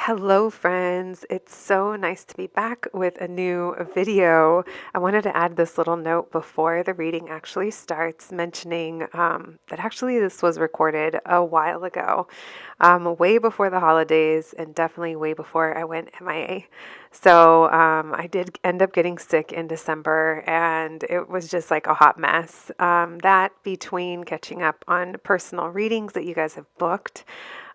Hello, friends. It's so nice to be back with a new video. I wanted to add this little note before the reading actually starts, mentioning that actually this was recorded a while ago, way before the holidays, and definitely way before I went MIA. So I did end up getting sick in December, and it was just like a hot mess. That between catching up on personal readings that you guys have booked,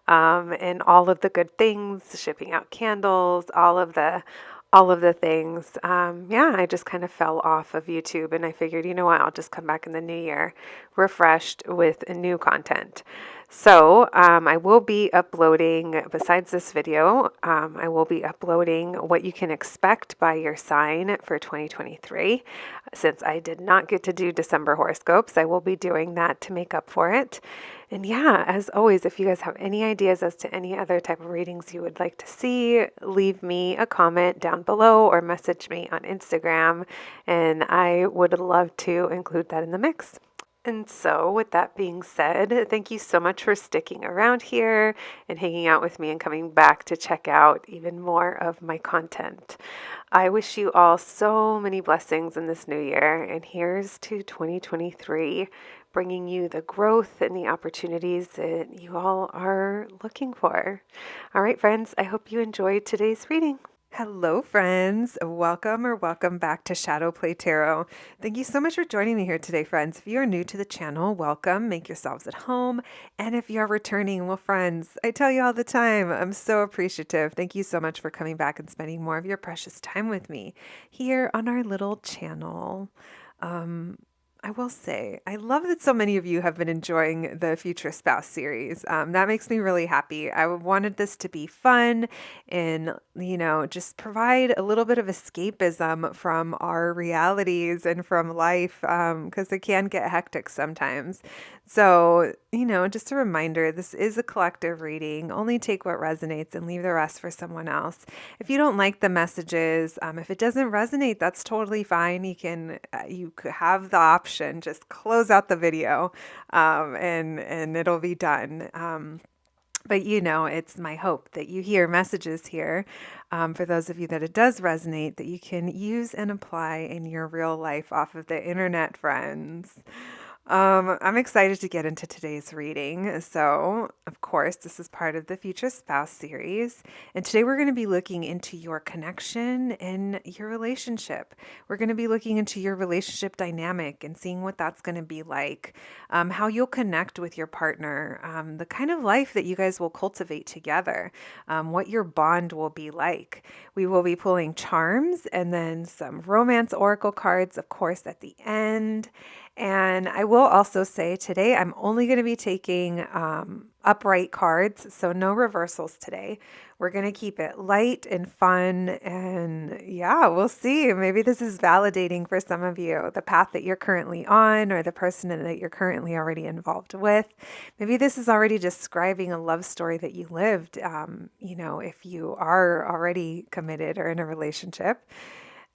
and all of the good things, shipping out candles, all of the things. Yeah, I just kind of fell off of YouTube, and I figured, you know what, I'll just come back in the new year refreshed with new content. So I will be uploading, besides this video, I will be uploading what you can expect by your sign for 2023. Since I did not get to do December horoscopes, I will be doing that to make up for it. And yeah, as always, if you guys have any ideas as to any other type of readings you would like to see, leave me a comment down below or message me on Instagram, and I would love to include that in the mix. And so, with that being said, thank you so much for sticking around here and hanging out with me and coming back to check out even more of my content. I wish you all so many blessings in this new year, and here's to 2023, bringing you the growth and the opportunities that you all are looking for. All right, friends, I hope you enjoyed today's reading. Hello, friends. Welcome back to Shadowplay Tarot. Thank you so much for joining me here today, friends. If you are new to the channel, welcome. Make yourselves at home. And if you're returning, well, friends, I tell you all the time, I'm so appreciative. Thank you so much for coming back and spending more of your precious time with me here on our little channel. I will say, I love that so many of you have been enjoying the Future Spouse series. That makes me really happy. I wanted this to be fun and, just provide a little bit of escapism from our realities and from life, because it can get hectic sometimes. So, just a reminder, this is a collective reading. Only take what resonates and leave the rest for someone else. If you don't like the messages, if it doesn't resonate, that's totally fine. You could have the option, just close out the video, and it'll be done. But it's my hope that you hear messages here, for those of you that it does resonate, that you can use and apply in your real life off of the internet, friends. I'm excited to get into today's reading. So, of course, this is part of the Future Spouse series. And today we're going to be looking into your connection and your relationship. We're going to be looking into your relationship dynamic and seeing what that's going to be like, how you'll connect with your partner, the kind of life that you guys will cultivate together, what your bond will be like. We will be pulling charms and then some romance oracle cards, of course, at the end. And I will also say today I'm only going to be taking upright cards, so no reversals today. We're going to keep it light and fun, and yeah, we'll see. Maybe this is validating for some of you, the path that you're currently on or the person that you're currently already involved with. Maybe this is already describing a love story that you lived, if you are already committed or in a relationship.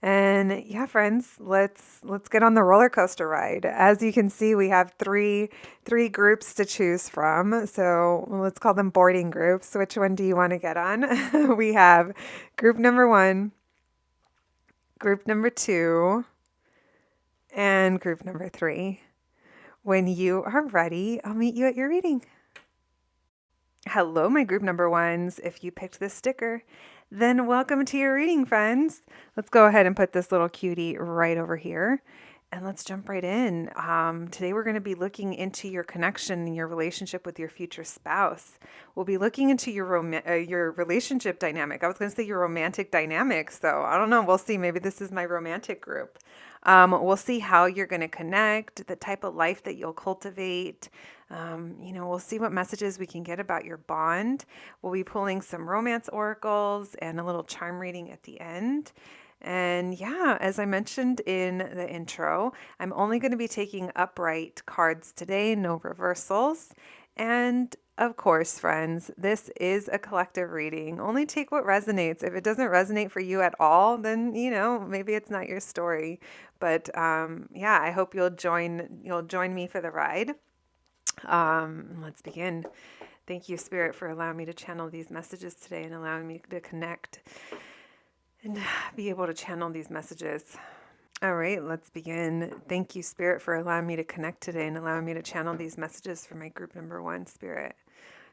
And yeah, friends, let's get on the roller coaster ride. As you can see, we have three groups to choose from. So let's call them boarding groups. Which one do you want to get on? We have group number 1, group number 2, and group number 3. When you are ready, I'll meet you at your reading. Hello, my group number 1s. If you picked this sticker, then welcome to your reading, friends. Let's go ahead and put this little cutie right over here, and let's jump right in. Today we're going to be looking into your connection and your relationship with your future spouse. We'll be looking into your relationship dynamic. I was going to say your romantic dynamic, so I don't know. We'll see. Maybe this is my romantic group. We'll see how you're going to connect, the type of life that you'll cultivate. We'll see what messages we can get about your bond. We'll be pulling some romance oracles and a little charm reading at the end. And yeah, as I mentioned in the intro, I'm only going to be taking upright cards today, no reversals. And of course, friends, this is a collective reading. Only take what resonates. If it doesn't resonate for you at all, then, maybe it's not your story. But yeah, I hope you'll join me for the ride. Let's begin. Thank you, Spirit, for allowing me to channel these messages today and allowing me to connect and be able to channel these messages. All right, let's begin. Thank you, Spirit, for allowing me to connect today and allowing me to channel these messages for my group number 1, Spirit.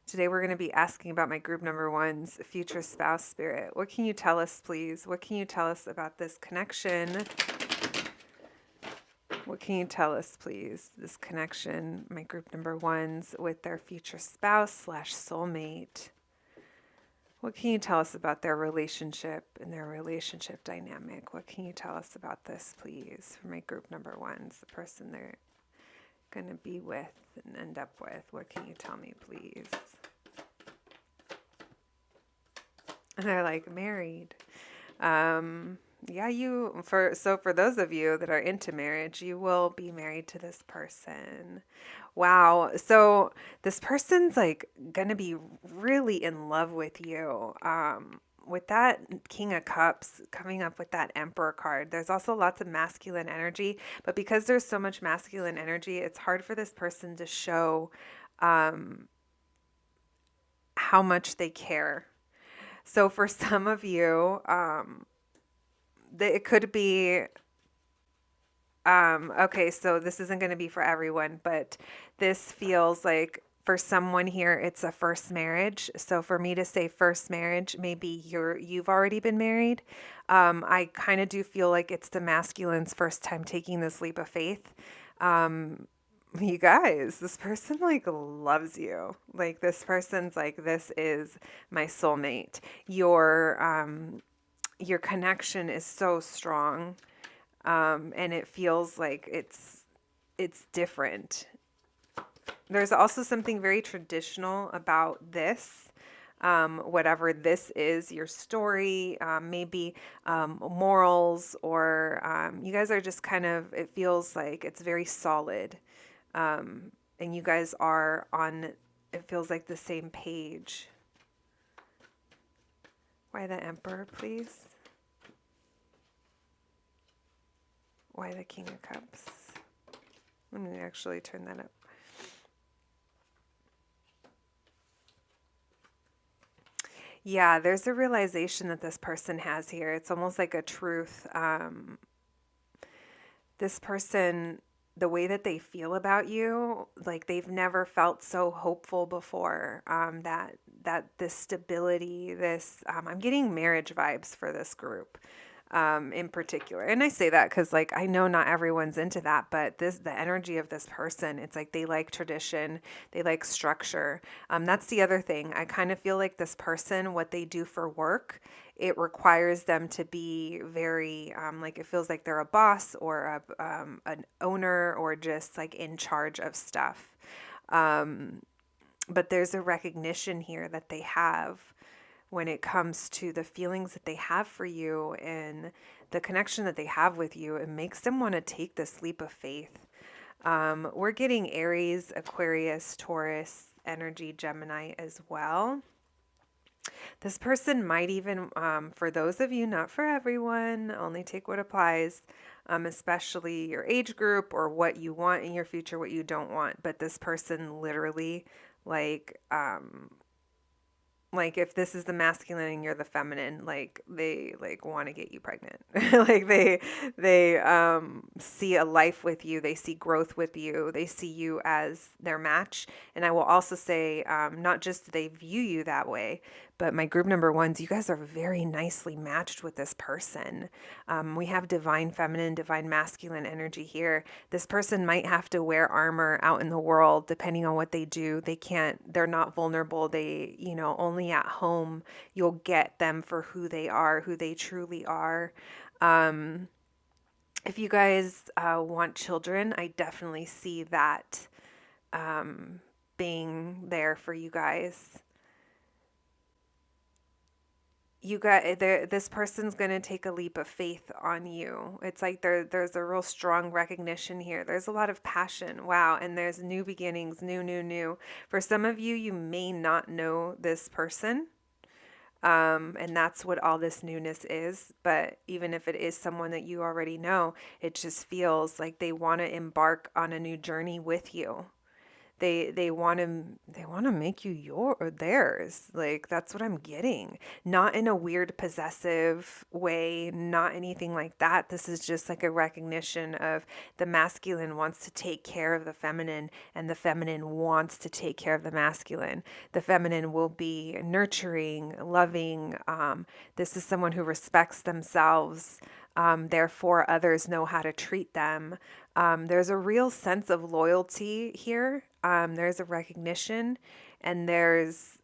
Today we're going to be asking about my group number 1's future spouse, Spirit. What can you tell us, please? What can you tell us about this connection? What can you tell us, please? This connection, my group number 1's with their future spouse / soulmate. What can you tell us about their relationship and their relationship dynamic? What can you tell us about this, please, for my group number 1's, the person they're going to be with and end up with? What can you tell me, please? And they're like, married. Yeah, for those of you that are into marriage, you will be married to this person. Wow. So this person's like gonna be really in love with you. With that King of Cups coming up with that Emperor card, there's also lots of masculine energy, but because there's so much masculine energy, it's hard for this person to show how much they care. So for some of you, it could be, okay, so this isn't going to be for everyone, but this feels like for someone here, it's a first marriage. So for me to say first marriage, maybe you've already been married. I kind of do feel like it's the masculine's first time taking this leap of faith. You guys, this person like loves you. Like this person's like, this is my soulmate. Your connection is so strong, and it feels like it's different. There's also something very traditional about this, whatever this is, your story, maybe morals, or you guys are just kind of, it feels like it's very solid, and you guys are on, it feels like the same page. Why the Emperor, please? Why the King of Cups? Let me actually turn that up. Yeah, there's a realization that this person has here. It's almost like a truth. This person, the way that they feel about you, like they've never felt so hopeful before. That this stability, I'm getting marriage vibes for this group. In particular. And I say that because like I know not everyone's into that, but the energy of this person, it's like they like tradition, they like structure. That's the other thing. I kind of feel like this person, what they do for work, it requires them to be very like it feels like they're a boss or an owner or just like in charge of stuff. But there's a recognition here that they have when it comes to the feelings that they have for you and the connection that they have with you. It makes them want to take this leap of faith. We're getting Aries, Aquarius, Taurus, energy, Gemini as well. This person might even, for those of you, not for everyone, only take what applies, especially your age group or what you want in your future, what you don't want. But this person literally like if this is the masculine and you're the feminine, like they like want to get you pregnant. Like they see a life with you, they see growth with you, they see you as their match. And I will also say, not just do they view you that way, but my group number 1s, you guys are very nicely matched with this person. We have divine feminine, divine masculine energy here. This person might have to wear armor out in the world, depending on what they do. They're not vulnerable. Only at home you'll get them for who they are, who they truly are. If you guys want children, I definitely see that being there for you guys. This person's going to take a leap of faith on you. It's like there's a real strong recognition here. There's a lot of passion. Wow. And there's new beginnings, new. For some of you, you may not know this person. And that's what all this newness is. But even if it is someone that you already know, it just feels like they want to embark on a new journey with you. They want to make you theirs. Like, that's what I'm getting. Not in a weird possessive way, not anything like that. This is just like a recognition of the masculine wants to take care of the feminine, and the feminine wants to take care of the masculine. The feminine will be nurturing, loving. This is someone who respects themselves. Therefore, others know how to treat them. There's a real sense of loyalty here. There's a recognition, and there's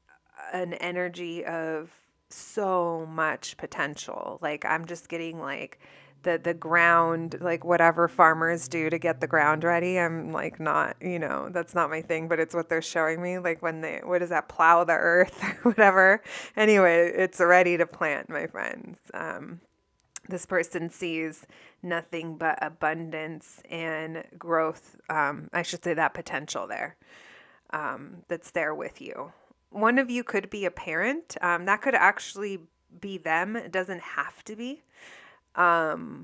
an energy of so much potential. Like, I'm just getting like the ground, like whatever farmers do to get the ground ready. I'm like, not, that's not my thing, but it's what they're showing me. Like when they, what is that, plow the earth or whatever. Anyway, it's ready to plant, my friends. This person sees nothing but abundance and growth. I should say that potential there, that's there with you. One of you could be a parent. That could actually be them. It doesn't have to be. But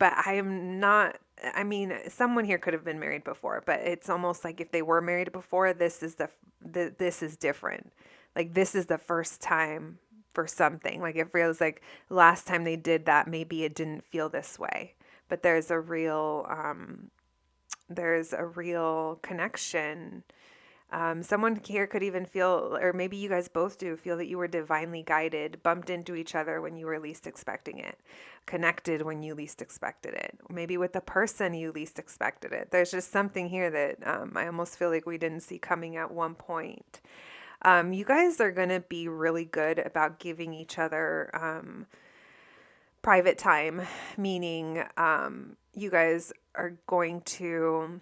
I am not, I mean, someone here could have been married before, but it's almost like if they were married before, this is this is different. Like, this is the first time for something. Like, it feels like last time they did that, maybe it didn't feel this way, but there's a real connection. Someone here could even feel, or maybe you guys both do, feel that you were divinely guided, bumped into each other when you were least expecting it, connected when you least expected it, maybe with the person you least expected it. There's just something here that I almost feel like we didn't see coming at one point. You guys are going to be really good about giving each other private time, meaning you guys are going to,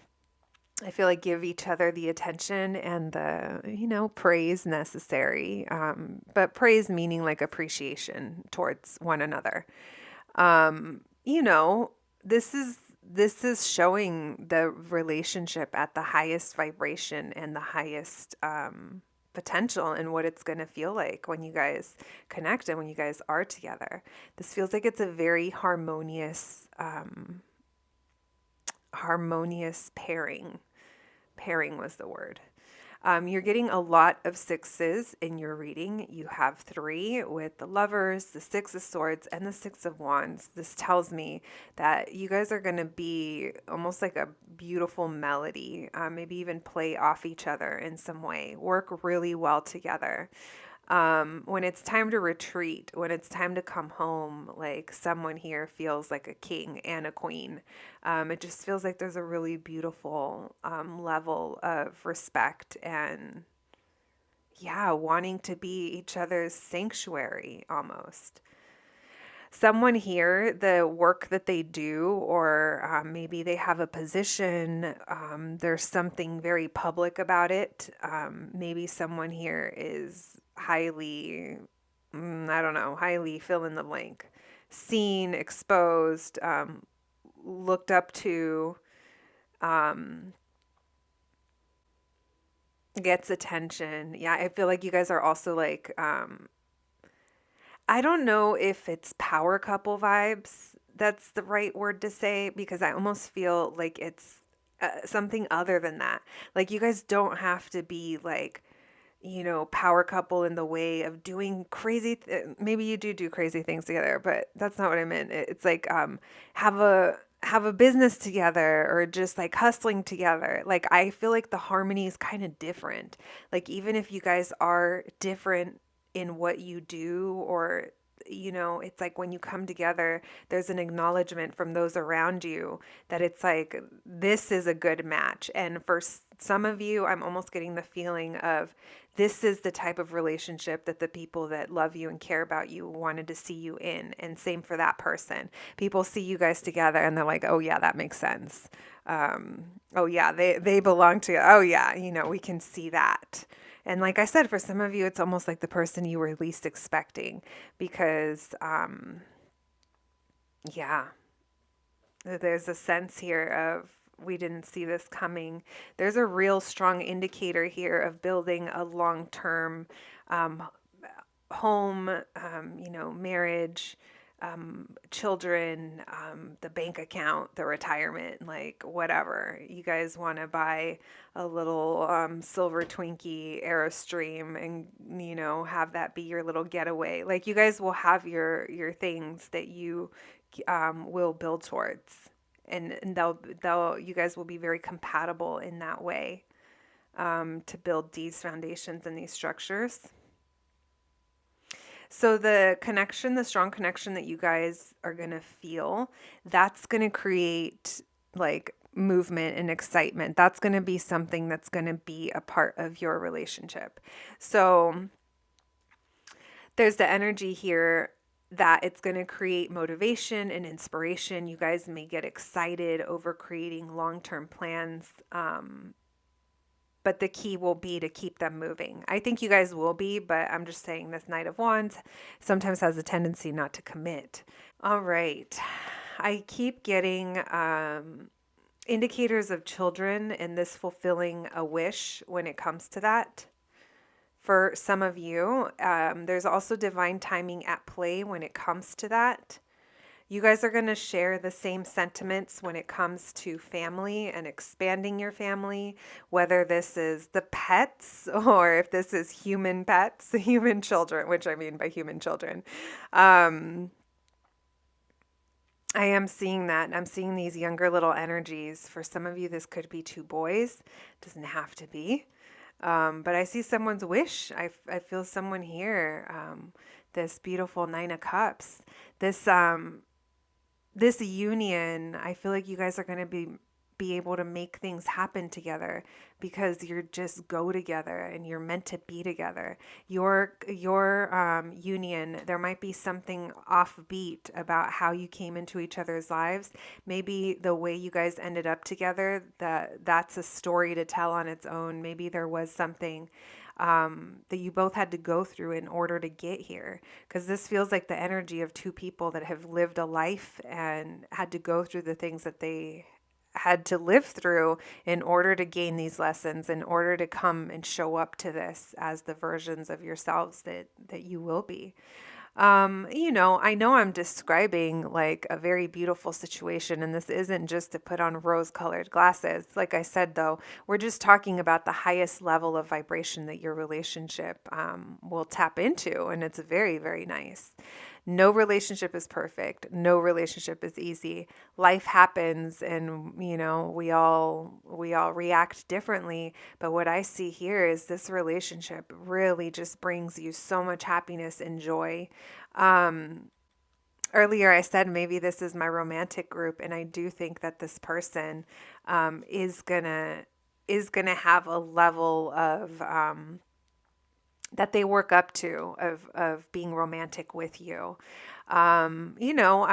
I feel like, give each other the attention and the, praise necessary. But praise meaning like appreciation towards one another. This is showing the relationship at the highest vibration and the highest potential and what it's going to feel like when you guys connect and when you guys are together. This feels like it's a very harmonious pairing. Pairing was the word. You're getting a lot of sixes in your reading. You have 3 with the Lovers, the 6 of Swords, and the 6 of Wands. This tells me that you guys are going to be almost like a beautiful melody, maybe even play off each other in some way, work really well together. When it's time to retreat, when it's time to come home, like someone here feels like a king and a queen. It just feels like there's a really beautiful level of respect and, wanting to be each other's sanctuary almost. Someone here, the work that they do, or maybe they have a position, there's something very public about it. Maybe someone here is highly, highly fill in the blank, seen, exposed, looked up to, gets attention. Yeah, I feel like you guys are also like, I don't know if it's power couple vibes. That's the right word to say, because I almost feel like it's something other than that. Like, you guys don't have to be like, power couple in the way of doing crazy. Maybe you do crazy things together, but that's not what I meant. It's like have a business together, or just like hustling together. Like, I feel like the harmony is kind of different. Like, even if you guys are different in what you do, or it's like when you come together, there's an acknowledgement from those around you that it's like, this is a good match. And for some of you, I'm almost getting the feeling of, this is the type of relationship that the people that love you and care about you wanted to see you in. And same for that person. People see you guys together and they're like, oh yeah, that makes sense. Oh yeah, they belong to, oh yeah, we can see that. And like I said, for some of you, it's almost like the person you were least expecting, because, there's a sense here of, we didn't see this coming. There's a real strong indicator here of building a long-term home, marriage, children, the bank account, the retirement, like whatever. You guys want to buy a little silver Twinkie Airstream and, you know, have that be your little getaway. Like you guys will have your things that you will build towards. And they'll you guys will be very compatible in that way, to build these foundations and these structures. So the connection, the strong connection that you guys are going to feel, that's going to create like movement and excitement. That's going to be something that's going to be a part of your relationship. So there's the energy here that it's going to create motivation and inspiration. You guys may get excited over creating long-term plans. But the key will be to keep them moving. I think you guys will be, but I'm just saying this Knight of Wands sometimes has a tendency not to commit. All right. I keep getting indicators of children and this fulfilling a wish when it comes to that. For some of you, there's also divine timing at play when it comes to that. You guys are going to share the same sentiments when it comes to family and expanding your family, whether this is the pets or if this is human pets, human children, which I mean by human children. I am seeing that. I'm seeing these younger little energies. For some of you, this could be 2 boys. It doesn't have to be. But I see someone's wish. I feel someone here. This beautiful 9 of Cups. This union, I feel like you guys are going to be able to make things happen together because you're just go together and you're meant to be together. Your union, there might be something offbeat about how you came into each other's lives. Maybe the way you guys ended up together, that's a story to tell on its own. Maybe there was something that you both had to go through in order to get here. Because this feels like the energy of 2 people that have lived a life and had to go through the things that they had to live through in order to gain these lessons, in order to come and show up to this as the versions of yourselves that you will be. You know I'm describing like a very beautiful situation, and this isn't just to put on rose-colored glasses. Like I said, though, we're just talking about the highest level of vibration that your relationship will tap into, and it's very, very nice. No relationship is perfect. No relationship is easy. Life happens, and we all react differently. But what I see here is this relationship really just brings you so much happiness and joy. Earlier I said maybe this is my romantic group, and I do think that this person is gonna have a level of that they work up to of being romantic with you. I'm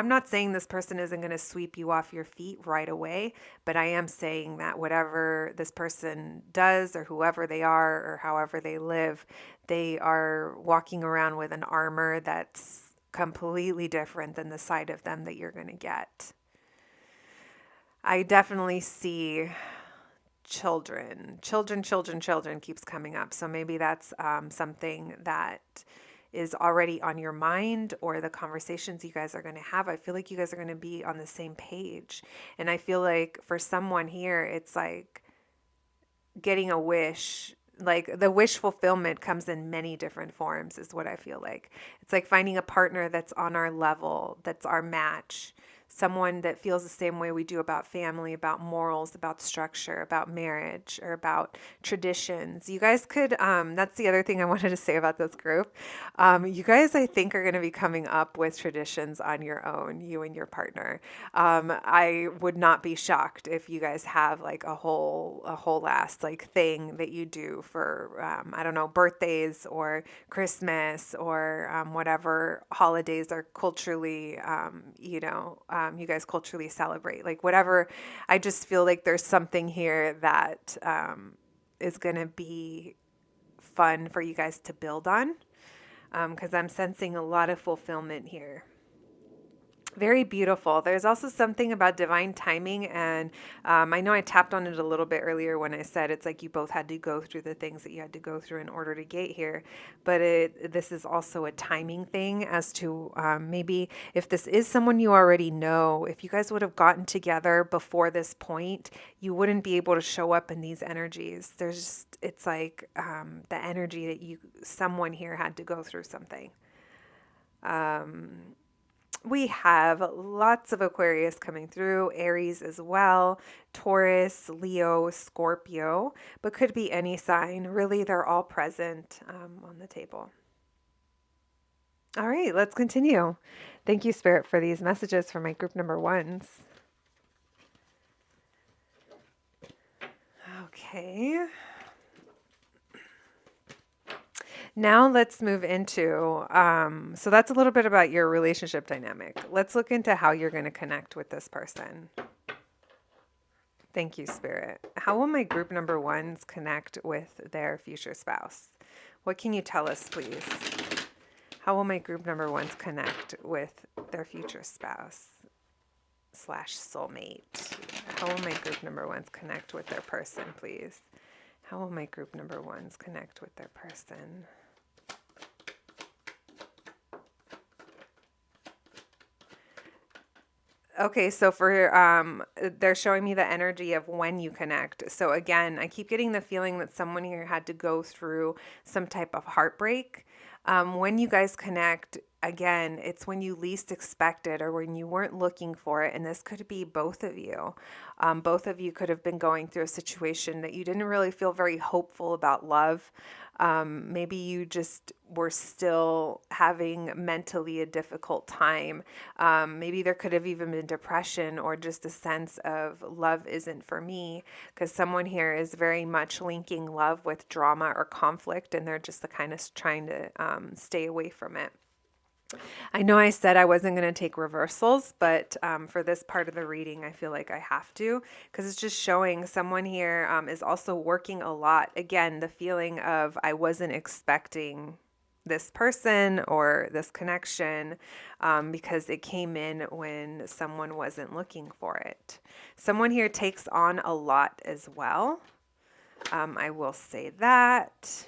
not saying this person isn't going to sweep you off your feet right away, but I am saying that whatever this person does or whoever they are or however they live, they are walking around with an armor that's completely different than the side of them that you're going to get. I definitely see children keeps coming up. So maybe that's something that is already on your mind, or the conversations you guys are going to have. I feel like you guys are going to be on the same page. And I feel like for someone here, it's like getting a wish. Like the wish fulfillment comes in many different forms is what I feel like. It's like finding a partner that's on our level, that's our match. Someone that feels the same way we do about family, about morals, about structure, about marriage, or about traditions. You guys could, that's the other thing I wanted to say about this group. You guys, I think, are going to be coming up with traditions on your own, you and your partner. I would not be shocked if you guys have like a whole ass like thing that you do for, I don't know, birthdays or Christmas or whatever holidays are culturally, you guys culturally celebrate, like whatever. I just feel like there's something here that is going to be fun for you guys to build on, because I'm sensing a lot of fulfillment here. Very beautiful. There's also something about divine timing. And I know I tapped on it a little bit earlier when I said it's like you both had to go through the things that you had to go through in order to get here. But this is also a timing thing as to maybe if this is someone you already know, if you guys would have gotten together before this point, you wouldn't be able to show up in these energies. There's just, it's like the energy that someone here had to go through something. We have lots of Aquarius coming through, Aries as well, Taurus, Leo, Scorpio, but could be any sign. Really, they're all present on the table. All right, let's continue. Thank you, Spirit, for these messages for my group number ones. Okay. Now let's move into, so that's a little bit about your relationship dynamic. Let's look into how you're going to connect with this person. Thank you, Spirit. How will my group number ones connect with their future spouse? What can you tell us, please? How will my group number ones connect with their future spouse / soulmate? How will my group number ones connect with their person, please? How will my group number ones connect with their person? Okay, so for they're showing me the energy of when you connect. So again, I keep getting the feeling that someone here had to go through some type of heartbreak. When you guys connect, again, it's when you least expect it or when you weren't looking for it. And this could be both of you. Both of you could have been going through a situation that you didn't really feel very hopeful about love. Maybe you just were still having mentally a difficult time. Maybe there could have even been depression or just a sense of love isn't for me, because someone here is very much linking love with drama or conflict, and they're just the kind of trying to stay away from it. I know I said I wasn't going to take reversals, but for this part of the reading, I feel like I have to, because it's just showing someone here is also working a lot. Again, the feeling of I wasn't expecting this person or this connection because it came in when someone wasn't looking for it. Someone here takes on a lot as well. I will say that.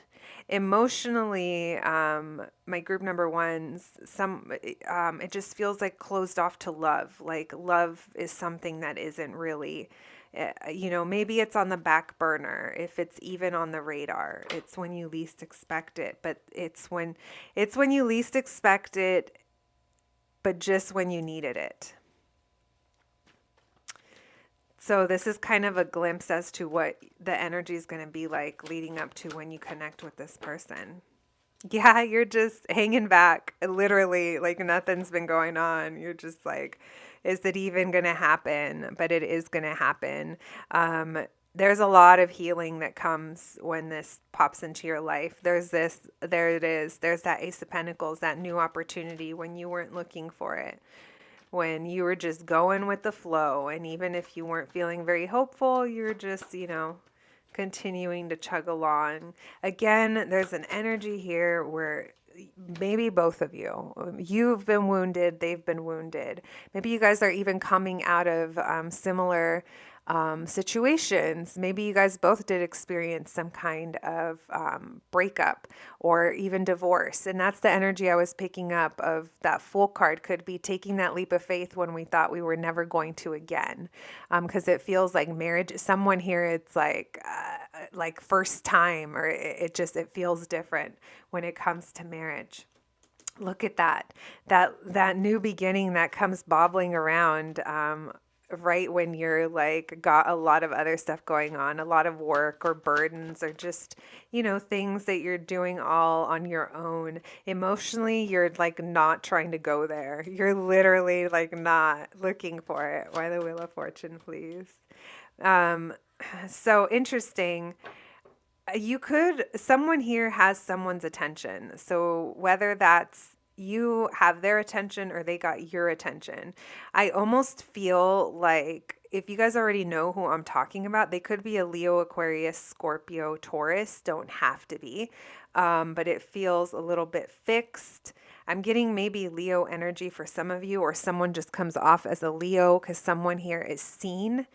Emotionally, my group number ones, it just feels like closed off to love. Like love is something that isn't really, maybe it's on the back burner. If it's even on the radar, it's when you least expect it. But it's when you least expect it, but just when you needed it. So this is kind of a glimpse as to what the energy is going to be like leading up to when you connect with this person. Yeah, you're just hanging back, literally, like nothing's been going on. You're just like, is it even going to happen? But it is going to happen. There's a lot of healing that comes when this pops into your life. There it is. There's that Ace of Pentacles, that new opportunity when you weren't looking for it, when you were just going with the flow. And even if you weren't feeling very hopeful, you're just, continuing to chug along. Again, there's an energy here where maybe both of you've been wounded, they've been wounded. Maybe you guys are even coming out of similar situations. Maybe you guys both did experience some kind of breakup or even divorce. And that's the energy I was picking up of that Fool card. Could be taking that leap of faith when we thought we were never going to again. Because it feels like marriage, someone here, it's like first time, or it feels different when it comes to marriage. Look at that new beginning that comes bobbling around right when you're like got a lot of other stuff going on, a lot of work or burdens or just, things that you're doing all on your own. Emotionally, you're like not trying to go there. You're literally like not looking for it. Why the Wheel of Fortune, please? So interesting. Someone here has someone's attention. So whether that's you have their attention or they got your attention, I almost feel like if you guys already know who I'm talking about, they could be a Leo, Aquarius, Scorpio, Taurus, don't have to be. But it feels a little bit fixed. I'm getting maybe Leo energy for some of you, or someone just comes off as a Leo because someone here is seen.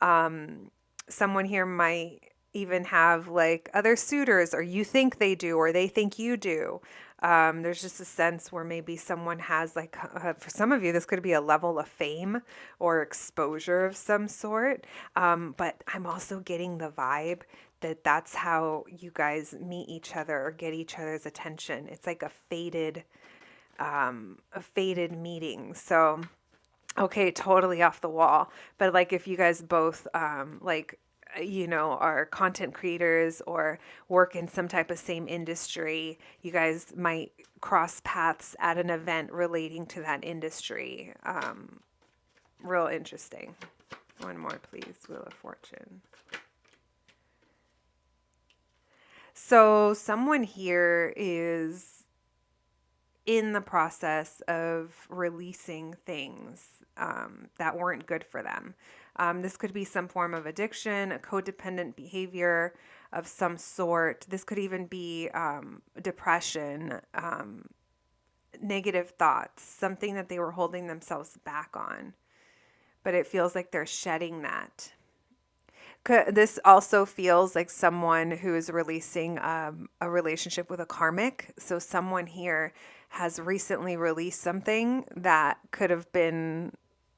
Someone here might even have like other suitors, or you think they do, or they think you do. There's just a sense where maybe someone has like, for some of you, this could be a level of fame or exposure of some sort. But I'm also getting the vibe that that's how you guys meet each other or get each other's attention. It's like a faded meeting. So, okay, totally off the wall. But like if you guys both are content creators or work in some type of same industry, you guys might cross paths at an event relating to that industry. Real interesting. One more, please. Wheel of Fortune. So someone here is in the process of releasing things that weren't good for them. This could be some form of addiction, a codependent behavior of some sort. This could even be depression, negative thoughts, something that they were holding themselves back on. But it feels like they're shedding that. This also feels like someone who is releasing a relationship with a karmic. So someone here has recently released something that could have been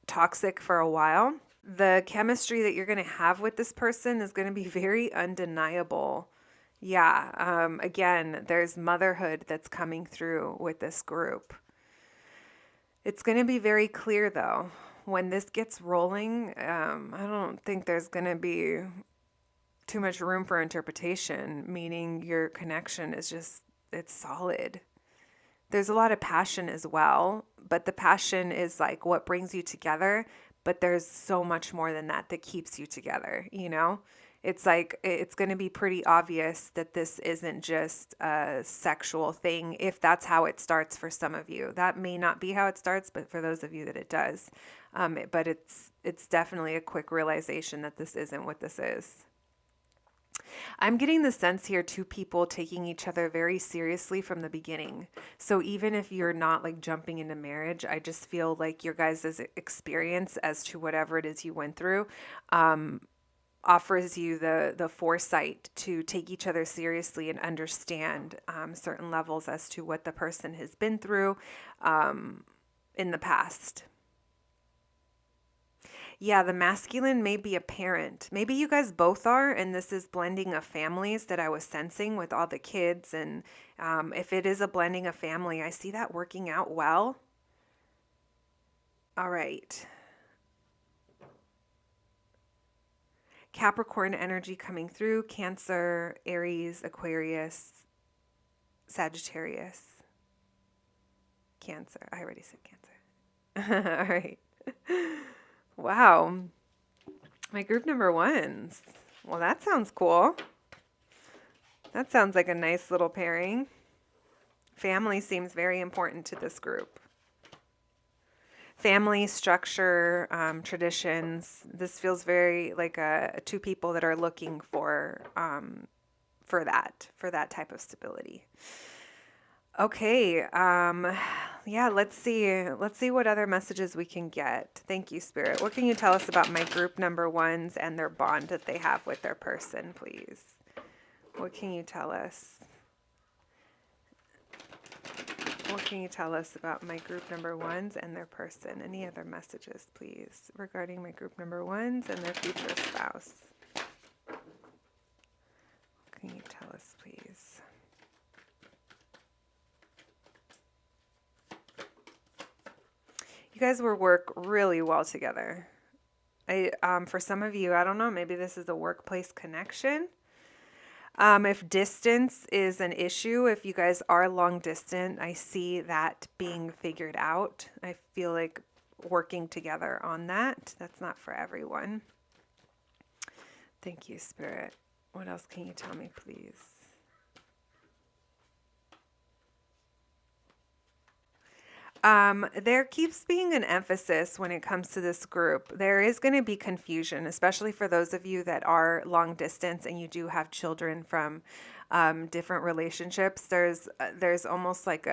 toxic for a while. The chemistry that you're going to have with this person is going to be very undeniable. Yeah. Again, there's motherhood that's coming through with this group. It's going to be very clear, though. When this gets rolling, I don't think there's going to be too much room for interpretation, meaning your connection is just, it's solid. There's a lot of passion as well, but the passion is like what brings you together, but there's so much more than that that keeps you together, you know? It's like, it's going to be pretty obvious that this isn't just a sexual thing, if that's how it starts for some of you. That may not be how it starts, but for those of you that it does. But it's definitely a quick realization that this isn't what this is. I'm getting the sense here, two people taking each other very seriously from the beginning. So even if you're not like jumping into marriage, I just feel like your guys' experience as to whatever it is you went through, offers you the foresight to take each other seriously and understand certain levels as to what the person has been through in the past. Yeah, the masculine may be a parent. Maybe you guys both are, and this is blending of families that I was sensing with all the kids. And if it is a blending of family, I see that working out well. All right. Capricorn energy coming through, Cancer, Aries, Aquarius, Sagittarius, Cancer. I already said Cancer. All right. Wow. My group number ones. Well, that sounds cool. That sounds like a nice little pairing. Family seems very important to this group. Family, structure, traditions. This feels very like two people that are looking for that type of stability. Okay. Yeah, let's see what other messages we can get. Thank you, Spirit. What can you tell us about my group number ones and their bond that they have with their person, please? What can you tell us? What can you tell us about my group number ones and their person? Any other messages, please, regarding my group number ones and their future spouse? What can you tell us, please? You guys will work really well together. For some of you, I don't know, maybe this is a workplace connection. If distance is an issue, if you guys are long distance, I see that being figured out. I feel like working together on that. That's not for everyone. Thank you, Spirit. What else can you tell me, please? There keeps being an emphasis when it comes to this group. There is going to be confusion, especially for those of you that are long distance and you do have children from different relationships. There's almost like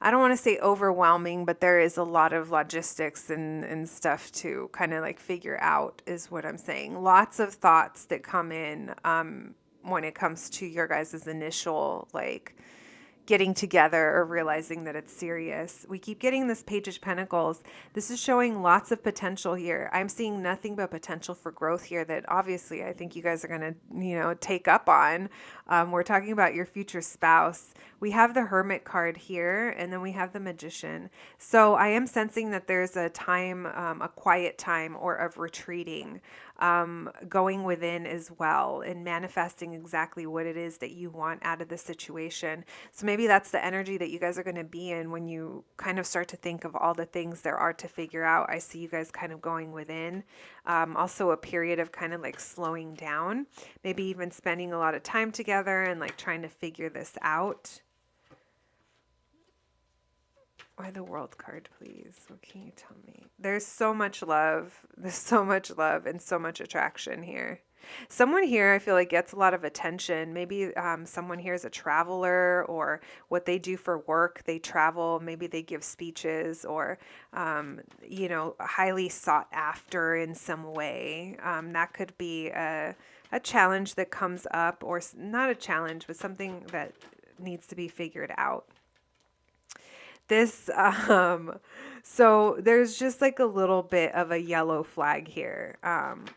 I don't want to say overwhelming, but there is a lot of logistics and stuff to kind of like figure out, is what I'm saying. Lots of thoughts that come in when it comes to your guys' initial like getting together or realizing that it's serious. We keep getting this Page of Pentacles. This is showing lots of potential here. I'm seeing nothing but potential for growth here that obviously I think you guys are going to, take up on. We're talking about your future spouse. We have the Hermit card here, and then we have the Magician. So I am sensing that there's a time, a quiet time or of retreating, going within as well and manifesting exactly what it is that you want out of the situation. So maybe that's the energy that you guys are going to be in when you kind of start to think of all the things there are to figure out. I see you guys kind of going within. Also a period of kind of like slowing down, maybe even spending a lot of time together and like trying to figure this out. Why the World card, please? What can you tell me? There's so much love. There's so much love and so much attraction here. Someone here, I feel like, gets a lot of attention. Maybe someone here is a traveler, or what they do for work. They travel. Maybe they give speeches, or, highly sought after in some way. That could be a challenge that comes up, or not a challenge, but something that needs to be figured out. This, so there's just like a little bit of a yellow flag here,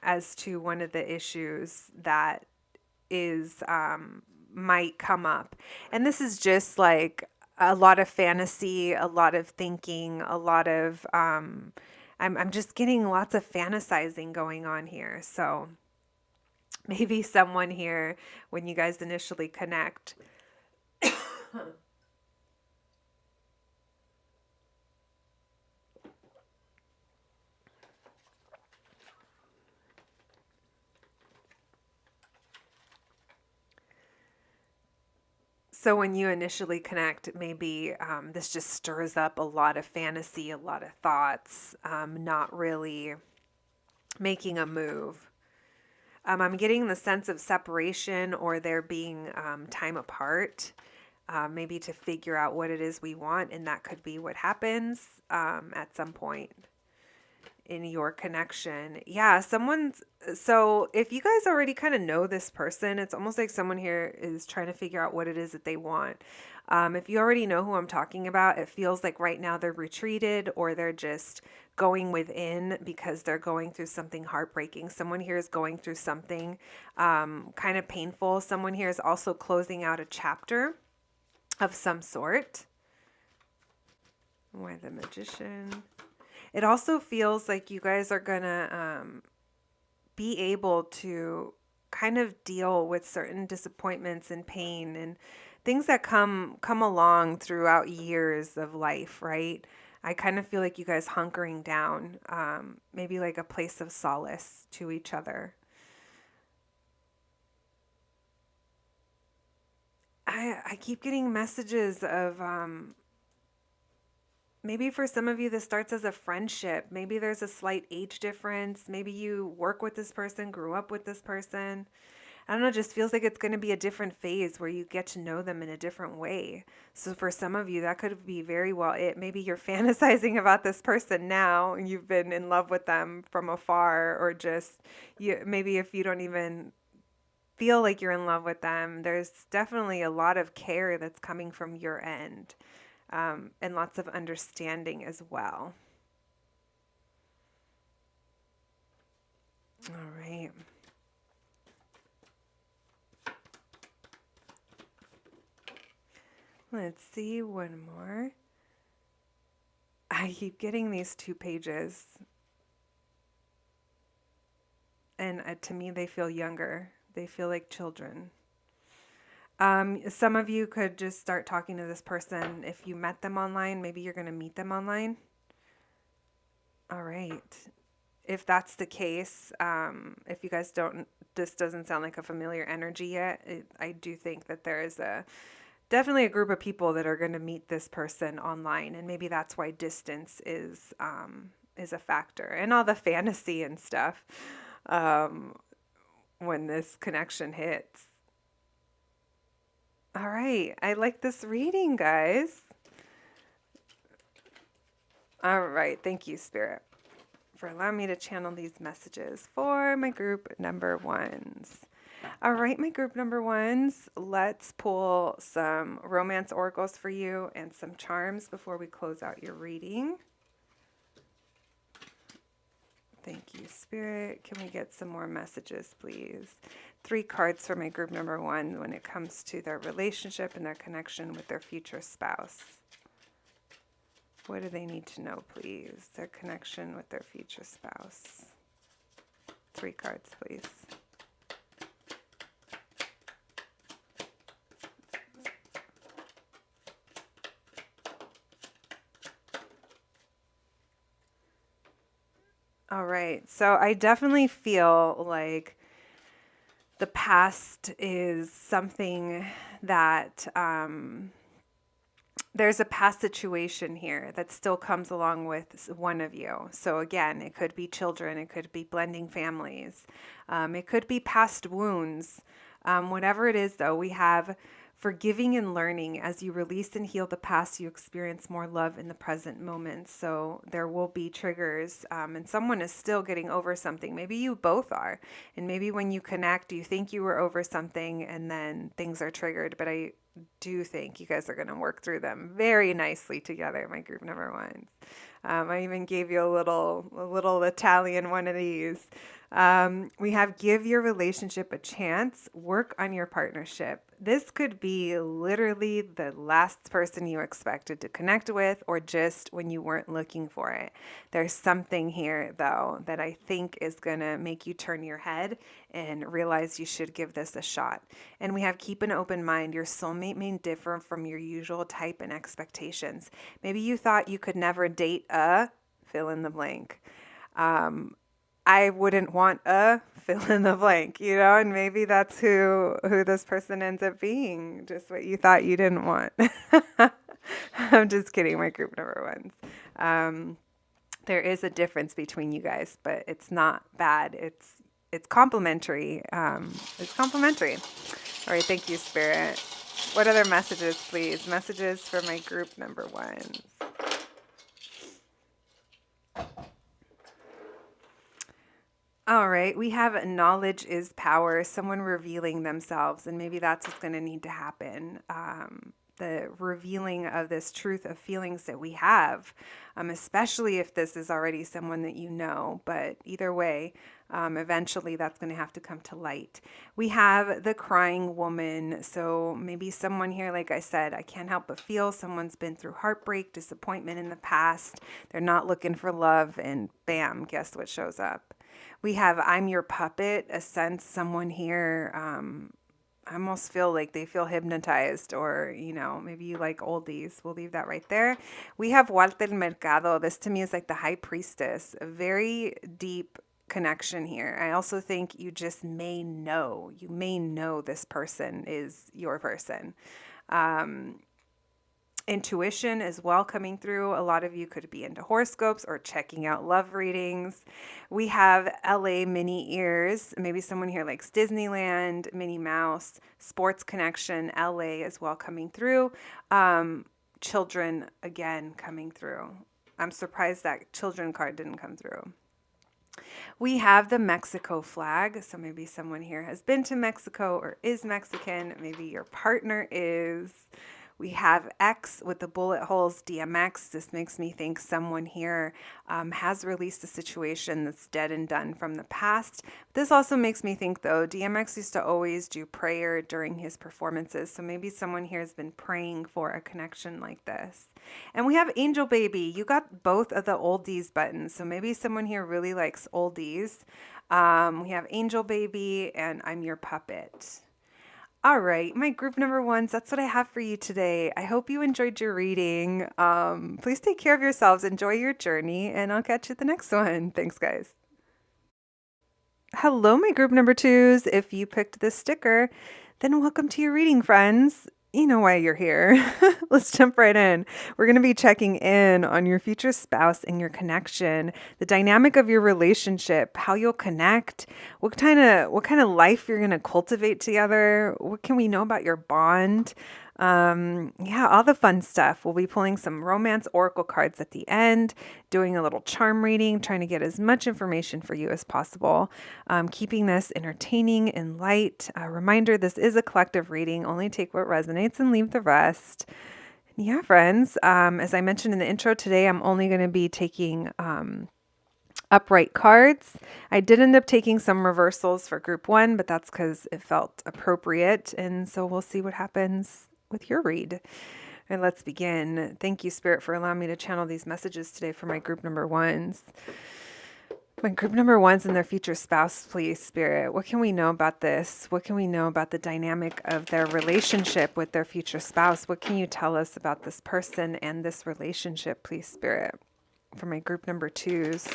as to one of the issues that is, might come up. And this is just like a lot of fantasy, a lot of thinking, a lot of, I'm just getting lots of fantasizing going on here. So maybe someone here, when you guys initially connect, so when you initially connect, maybe this just stirs up a lot of fantasy, a lot of thoughts, not really making a move. I'm getting the sense of separation, or there being time apart, maybe to figure out what it is we want, and that could be what happens at some point in your connection. Yeah, so if you guys already kind of know this person, it's almost like someone here is trying to figure out what it is that they want. If you already know who I'm talking about, it feels like right now they're retreated, or they're just going within because they're going through something heartbreaking. Someone here is going through something kind of painful. Someone here is also closing out a chapter of some sort. Why the Magician? It also feels like you guys are going to be able to kind of deal with certain disappointments and pain and things that come along throughout years of life, right? I kind of feel like you guys hunkering down, maybe like a place of solace to each other. I keep getting messages of maybe for some of you, this starts as a friendship. Maybe there's a slight age difference. Maybe you work with this person, grew up with this person. I don't know, it just feels like it's going to be a different phase where you get to know them in a different way. So for some of you, that could be very well it. Maybe you're fantasizing about this person now, and you've been in love with them from afar, or just maybe if you don't even feel like you're in love with them, there's definitely a lot of care that's coming from your end. And lots of understanding as well. All right. Let's see one more. I keep getting these 2 pages. And to me, they feel younger. They feel like children. Some of you could just start talking to this person. If you met them online, maybe you're going to meet them online. All right. If that's the case, if you guys this doesn't sound like a familiar energy yet, I do think that there is definitely a group of people that are going to meet this person online. And maybe that's why distance is a factor, and all the fantasy and stuff when this connection hits. All right. I like this reading, guys. All right. Thank you, Spirit, for allowing me to channel these messages for my group number ones. All right, my group number ones, let's pull some romance oracles for you and some charms before we close out your reading. Thank you, Spirit. Can we get some more messages, please? 3 cards for my group number one when it comes to their relationship and their connection with their future spouse. What do they need to know, please? Their connection with their future spouse. 3 cards, please. All right. So I definitely feel like the past is something that there's a past situation here that still comes along with one of you. So again, it could be children, it could be blending families, it could be past wounds. Whatever it is, though, we have forgiving and learning. As you release and heal the past, you experience more love in the present moment. So there will be triggers, and someone is still getting over something. Maybe you both are. And maybe when you connect, you think you were over something and then things are triggered. But I do think you guys are going to work through them very nicely together, my group number ones. I even gave you a little Italian one of these. We have give your relationship a chance, work on your partnership. This could be literally the last person you expected to connect with, or just when you weren't looking for it. There's something here, though, that I think is going to make you turn your head and realize you should give this a shot. And we have keep an open mind. Your soulmate may differ from your usual type and expectations. Maybe you thought you could never date a fill in the blank. I wouldn't want a fill in the blank, and maybe that's who this person ends up being, just what you thought you didn't want. I'm just kidding, my group number ones. There is a difference between you guys, but it's not bad. It's complementary. It's complementary. All right, thank you, Spirit. What other messages, please? Messages for my group number ones. All right, we have knowledge is power, someone revealing themselves, and maybe that's what's going to need to happen. The revealing of this truth of feelings that we have, especially if this is already someone that you know. But either way, eventually that's going to have to come to light. We have the crying woman. So maybe someone here, like I said, I can't help but feel someone's been through heartbreak, disappointment in the past. They're not looking for love, and bam, guess what shows up? We have I'm your puppet, a sense someone here, I almost feel like they feel hypnotized, or, maybe you like oldies. We'll leave that right there. We have Walter Mercado. This to me is like the high priestess, a very deep connection here. I also think you just may know. You may know this person is your person. Intuition as well coming through. A lot of you could be into horoscopes or checking out love readings. We have LA mini ears. Maybe someone here likes Disneyland, Minnie Mouse, sports connection, LA as well coming through. Children again coming through. I'm surprised that children card didn't come through. We have the Mexico flag. So maybe someone here has been to Mexico or is Mexican. Maybe your partner is. We have X with the bullet holes, DMX. This makes me think someone here has released a situation that's dead and done from the past. This also makes me think, though, DMX used to always do prayer during his performances. So maybe someone here has been praying for a connection like this. And we have Angel Baby. You got both of the oldies buttons. So maybe someone here really likes oldies. We have Angel Baby and I'm Your Puppet. All right, my group number ones, that's what I have for you today. I hope you enjoyed your reading. Please take care of yourselves, enjoy your journey, and I'll catch you at the next one. Thanks, guys. Hello, my group number twos. If you picked this sticker, then welcome to your reading, friends. You know why you're here. Let's jump right in. We're going to be checking in on your future spouse and your connection, the dynamic of your relationship, how you'll connect, what kind of life you're going to cultivate together. What can we know about your bond? Yeah, all the fun stuff. We'll be pulling some romance oracle cards at the end, doing a little charm reading, trying to get as much information for you as possible, keeping this entertaining and light. A reminder, this is a collective reading. Only take what resonates and leave the rest. Yeah, friends, as I mentioned in the intro today, I'm only going to be taking upright cards. I did end up taking some reversals for group 1, but that's because it felt appropriate. And so we'll see what happens with your read. And let's begin. Thank you, Spirit, for allowing me to channel these messages today for my group number 1s. My group number 1s and their future spouse, please, Spirit. What can we know about this? What can we know about the dynamic of their relationship with their future spouse? What can you tell us about this person and this relationship, please, Spirit? For my group number 2s,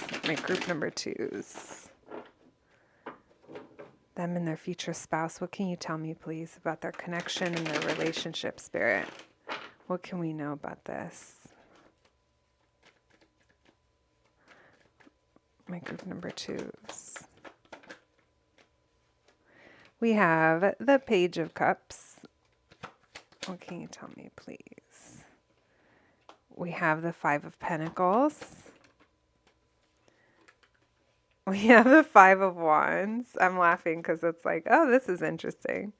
them and their future spouse. What can you tell me, please, about their connection and their relationship, Spirit? What can we know about this? My group number 2s. We have the Page of Cups. What can you tell me, please? We have the 5 of Pentacles. We have the 5 of Wands. I'm laughing because it's like, oh, this is interesting.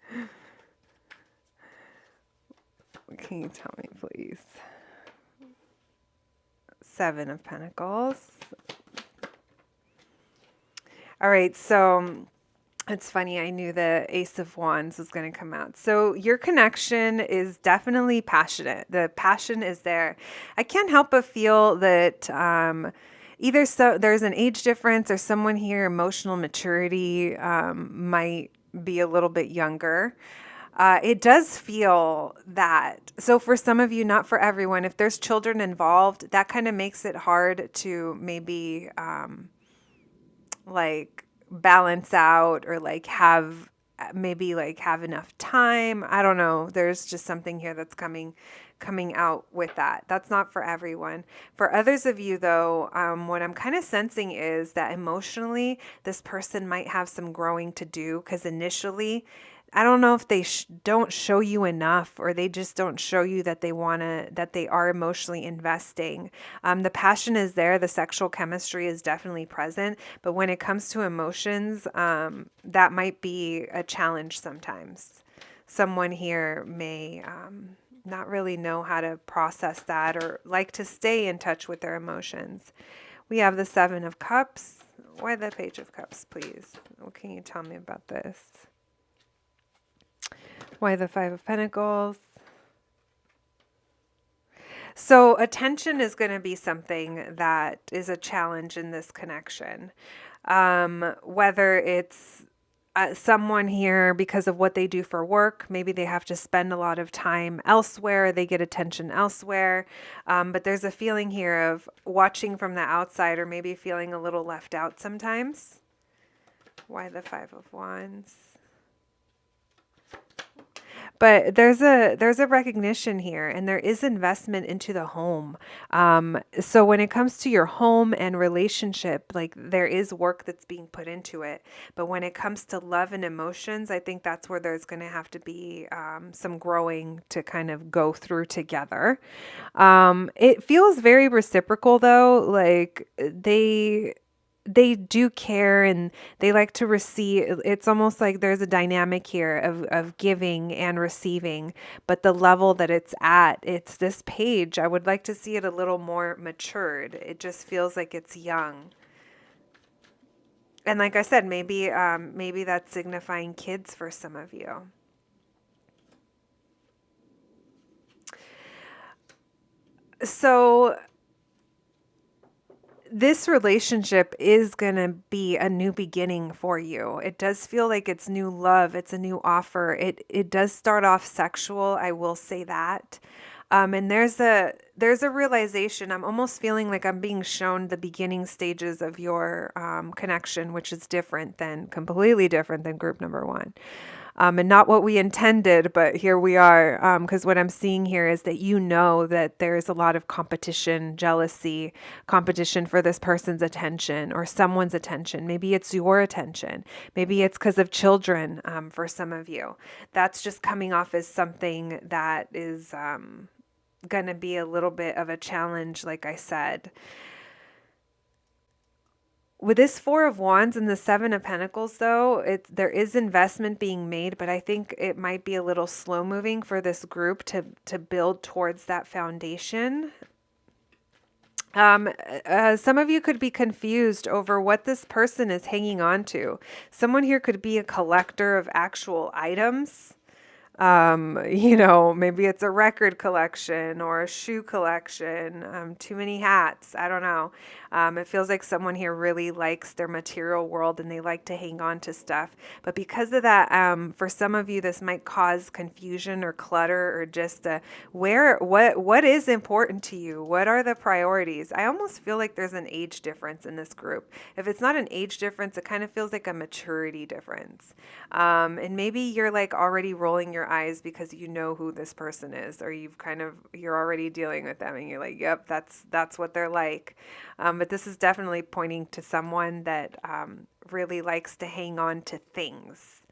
What can you tell me, please? 7 of Pentacles. All right, so it's funny. I knew the Ace of Wands was going to come out. So your connection is definitely passionate. The passion is there. I can't help but feel that either there's an age difference or someone here, emotional maturity might be a little bit younger. It does feel that. So for some of you, not for everyone, if there's children involved, that kind of makes it hard to maybe like balance out or like have enough time. I don't know. There's just something here that's coming out with that. That's not for everyone. For others of you though, what I'm kind of sensing is that emotionally this person might have some growing to do, because initially I don't know if they don't show you enough, or they just don't show you that that they are emotionally investing. The passion is there. The sexual chemistry is definitely present. But when it comes to emotions, that might be a challenge sometimes. Someone here may not really know how to process that or like to stay in touch with their emotions. We have the 7 of Cups. Why the Page of Cups, please? What can you tell me about this? Why the 5 of Pentacles? So attention is going to be something that is a challenge in this connection. Whether it's someone here because of what they do for work, maybe they have to spend a lot of time elsewhere, they get attention elsewhere. But there's a feeling here of watching from the outside, or maybe feeling a little left out sometimes. Why the 5 of Wands? But there's a recognition here, and there is investment into the home. So when it comes to your home and relationship, like there is work that's being put into it. But when it comes to love and emotions, I think that's where there's going to have to be some growing to kind of go through together. It feels very reciprocal though, like they do care and they like to receive. It's almost like there's a dynamic here of giving and receiving, but the level that it's at, it's this page. I would like to see it a little more matured. It just feels like it's young. And like I said, maybe that's signifying kids for some of you. So this relationship is going to be a new beginning for you. It does feel like it's new love. It's a new offer. It does start off sexual. I will say that. And there's a realization. I'm almost feeling like I'm being shown the beginning stages of your connection, which is completely different than group number 1. and not what we intended, but here we are. Because what I'm seeing here is that you know that there's a lot of competition, jealousy, competition for this person's attention or someone's attention. Maybe it's your attention. Maybe it's because of children for some of you. That's just coming off as something that is going to be a little bit of a challenge, like I said. With this Four of Wands and the Seven of Pentacles, though, there is investment being made, but I think it might be a little slow moving for this group to build towards that foundation. Some of you could be confused over what this person is hanging on to. Someone here could be a collector of actual items. Maybe it's a record collection or a shoe collection, too many hats. I don't know. It feels like someone here really likes their material world and they like to hang on to stuff. But because of that, for some of you, this might cause confusion or clutter or just what is important to you? What are the priorities? I almost feel like there's an age difference in this group. If it's not an age difference, it kind of feels like a maturity difference. And maybe you're like already rolling your eyes because you know who this person is, or you're already dealing with them and you're like, yep, that's what they're like. But this is definitely pointing to someone that really likes to hang on to things,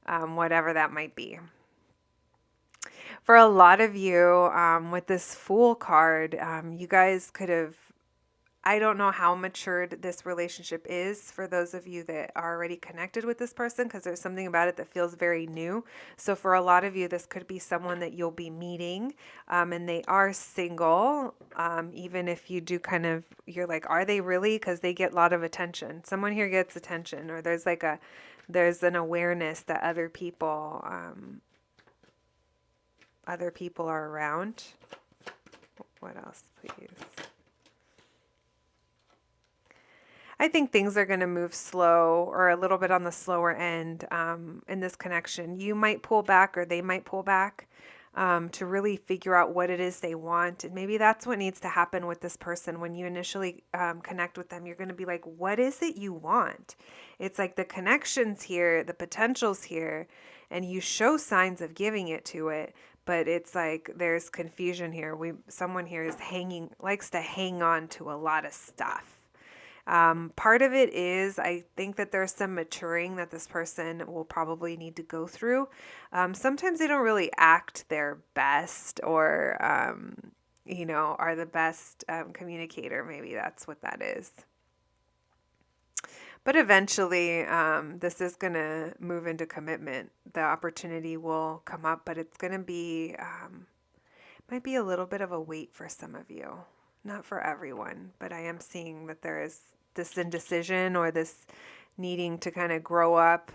whatever that might be. For a lot of you, with this Fool card, you guys could have, I don't know how matured this relationship is for those of you that are already connected with this person, because there's something about it that feels very new. So for a lot of you, this could be someone that you'll be meeting, and they are single, even if you do you're like, are they really? Because they get a lot of attention. Someone here gets attention, or there's an awareness that other people are around. What else, please? I think things are going to move slow or a little bit on the slower end in this connection. You might pull back or they might pull back to really figure out what it is they want. And maybe that's what needs to happen with this person. When you initially connect with them, you're going to be like, what is it you want? It's like the connection's here, the potential's here, and you show signs of giving it to it. But it's like there's confusion here. Someone here likes to hang on to a lot of stuff. Part of it is, I think that there's some maturing that this person will probably need to go through. Sometimes they don't really act their best or, are the best communicator. Maybe that's what that is. But eventually, this is going to move into commitment. The opportunity will come up, but it's going to be, might be a little bit of a wait for some of you. Not for everyone, but I am seeing that there is this indecision or this needing to kind of grow up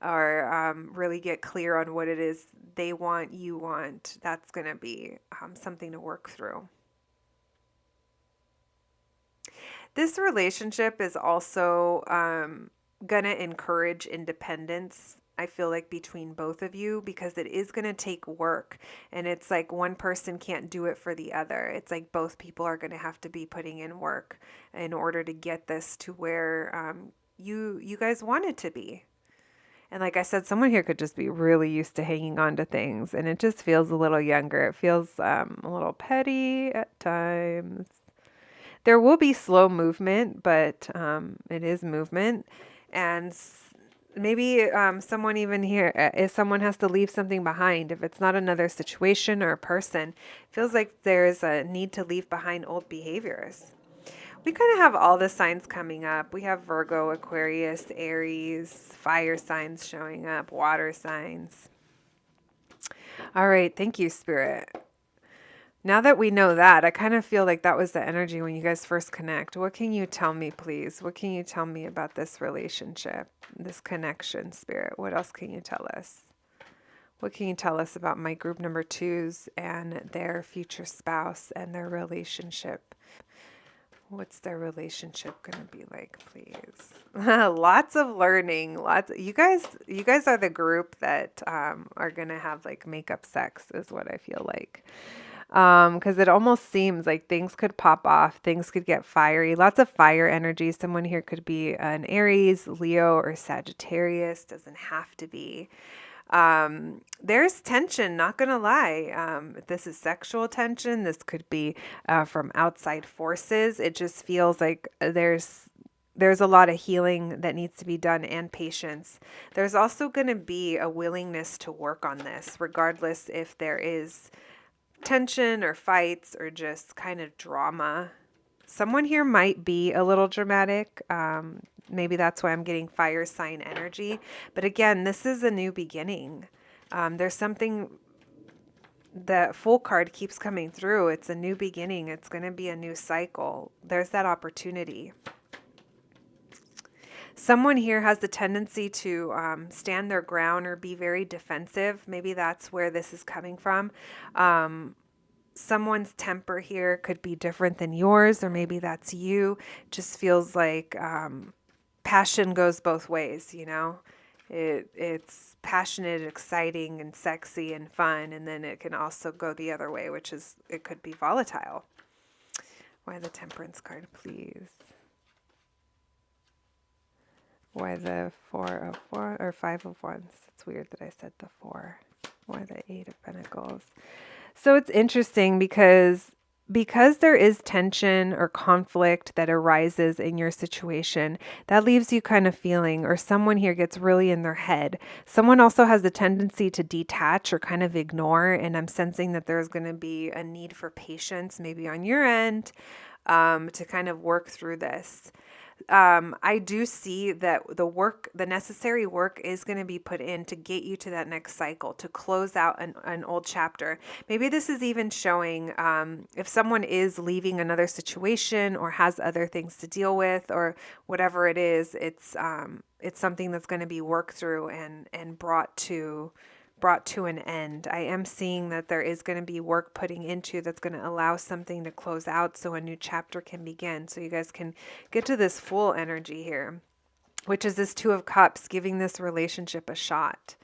or really get clear on what it is they want, you want. That's going to be something to work through. This relationship is also going to encourage independence, I feel like, between both of you, because it is going to take work, and it's like one person can't do it for the other. It's like both people are going to have to be putting in work in order to get this to where you guys want it to be. And like I said, someone here could just be really used to hanging on to things, and it just feels a little younger. It feels a little petty at times. There will be slow movement, but it is movement. And maybe someone even here, if someone has to leave something behind, if it's not another situation or a person, feels like there's a need to leave behind old behaviors. We kind of have all the signs coming up. We have Virgo, Aquarius, Aries, fire signs showing up, water signs. All right. Thank you, Spirit. Now that we know that, I kind of feel like that was the energy when you guys first connect. What can you tell me, please? What can you tell me about this relationship, this connection, Spirit? What else can you tell us? What can you tell us about my group number 2s and their future spouse and their relationship? What's their relationship going to be like, please? Lots of learning. You guys are the group that are going to have like makeup sex is what I feel like. Because it almost seems like things could pop off, things could get fiery, lots of fire energy. Someone here could be an Aries, Leo, or Sagittarius, doesn't have to be. There's tension, not gonna lie. This is sexual tension. This could be from outside forces. It just feels like there's a lot of healing that needs to be done and patience. There's also going to be a willingness to work on this, regardless if there is tension or fights or just kind of drama. Someone here might be a little dramatic. Maybe that's why I'm getting fire sign energy. But again, this is a new beginning. There's something, the Fool card keeps coming through. It's a new beginning. It's going to be a new cycle. There's that opportunity. Someone here has the tendency to stand their ground or be very defensive. Maybe that's where this is coming from. Someone's temper here could be different than yours, or maybe that's you. Just feels like passion goes both ways, you know? It's passionate, exciting, and sexy and fun, and then it can also go the other way, which is it could be volatile. Why the Temperance card, please? Why the 5 of Wands? It's weird that I said the 4. Why the 8 of Pentacles? So it's interesting because there is tension or conflict that arises in your situation, that leaves you kind of feeling, or someone here gets really in their head. Someone also has the tendency to detach or kind of ignore, and I'm sensing that there's going to be a need for patience, maybe on your end, to kind of work through this. I do see that the necessary work is going to be put in to get you to that next cycle, to close out an old chapter. Maybe this is even showing if someone is leaving another situation or has other things to deal with or whatever it is, it's something that's going to be worked through and brought to an end. I am seeing that there is going to be work putting into that's going to allow something to close out so a new chapter can begin. So you guys can get to this Fool energy here, which is this 2 of Cups, giving this relationship a shot.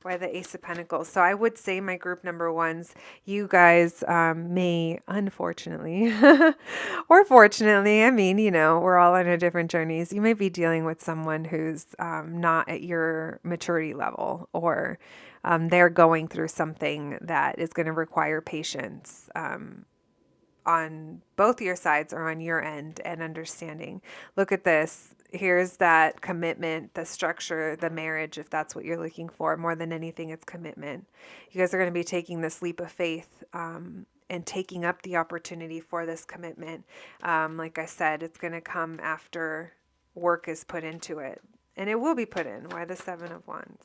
Why the Ace of Pentacles? So I would say, my group number ones, you guys may, unfortunately, or fortunately, I mean, you know, we're all on our different journeys. You may be dealing with someone who's not at your maturity level, or they're going through something that is going to require patience on both your sides or on your end, and understanding. Look at this. Here's that commitment, the structure, the marriage, if that's what you're looking for. More than anything, it's commitment. You guys are going to be taking this leap of faith and taking up the opportunity for this commitment. Like I said, it's going to come after work is put into it. And it will be put in. Why the 7 of Wands?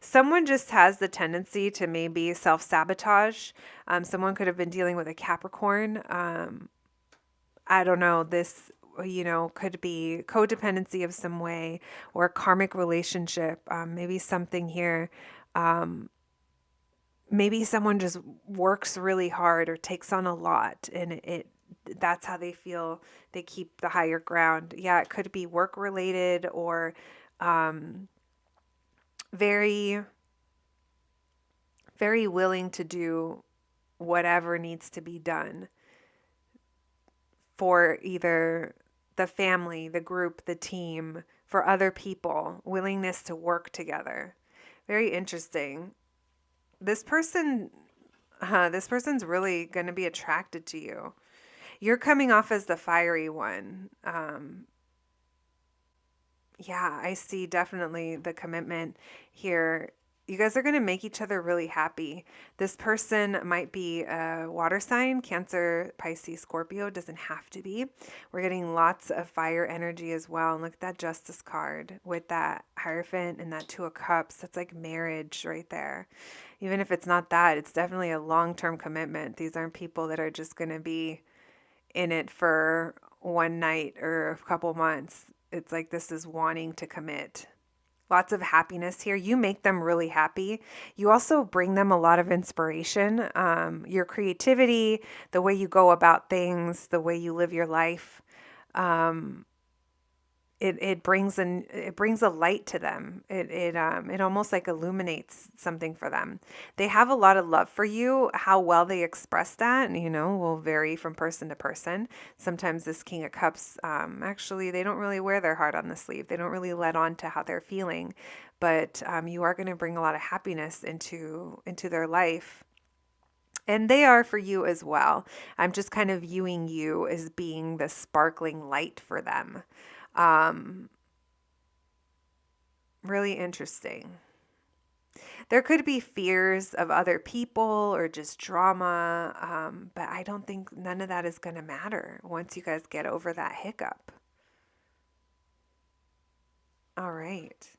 Someone just has the tendency to maybe self-sabotage. Someone could have been dealing with a Capricorn. I don't know, this, you know, could be codependency of some way, or a karmic relationship. Maybe something here. Maybe someone just works really hard or takes on a lot, and that's how they feel they keep the higher ground. Yeah, it could be work related, or very, very willing to do whatever needs to be done for either the family, the group, the team, for other people, willingness to work together. Very interesting. This person's really going to be attracted to you. You're coming off as the fiery one. Yeah, I see definitely the commitment here. You guys are going to make each other really happy. This person might be a water sign, Cancer, Pisces, Scorpio. Doesn't have to be. We're getting lots of fire energy as well. And look at that Justice card with that Hierophant and that 2 of Cups. That's like marriage right there. Even if it's not that, it's definitely a long-term commitment. These aren't people that are just going to be in it for one night or a couple months. It's like this is wanting to commit. Lots of happiness here. You make them really happy. You also bring them a lot of inspiration. Your creativity, the way you go about things, the way you live your life. it brings a light to them. It almost like illuminates something for them. They have a lot of love for you. How well they express that, will vary from person to person. Sometimes this King of Cups, actually, they don't really wear their heart on the sleeve. They don't really let on to how they're feeling, but you are going to bring a lot of happiness into their life. And they are for you as well. I'm just kind of viewing you as being the sparkling light for them. Um, Really interesting. There could be fears of other people or just drama, but I don't think none of that is going to matter once you guys get over that hiccup. All right.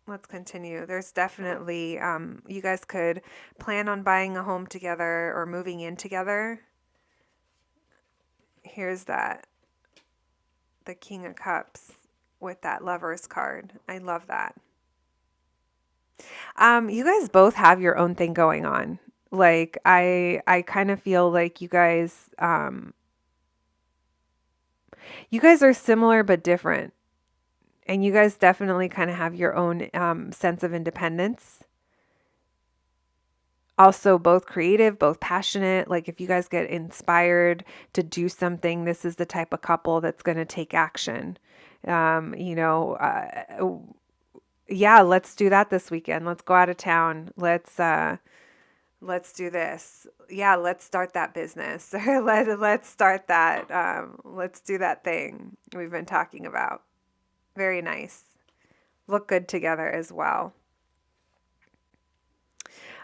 Let's continue. There's definitely, you guys could plan on buying a home together or moving in together. Here's that. The King of Cups with that Lover's card. I love that. You guys both have your own thing going on. Like I kind of feel like you guys are similar but different. And you guys definitely kind of have your own sense of independence. Also, both creative, both passionate. Like if you guys get inspired to do something, this is the type of couple that's going to take action. Um, you know, uh, yeah, let's do that this weekend. Let's go out of town. Let's do this. Yeah, let's start that business. Let's start that. Let's do that thing we've been talking about. Very nice. Look good together as well.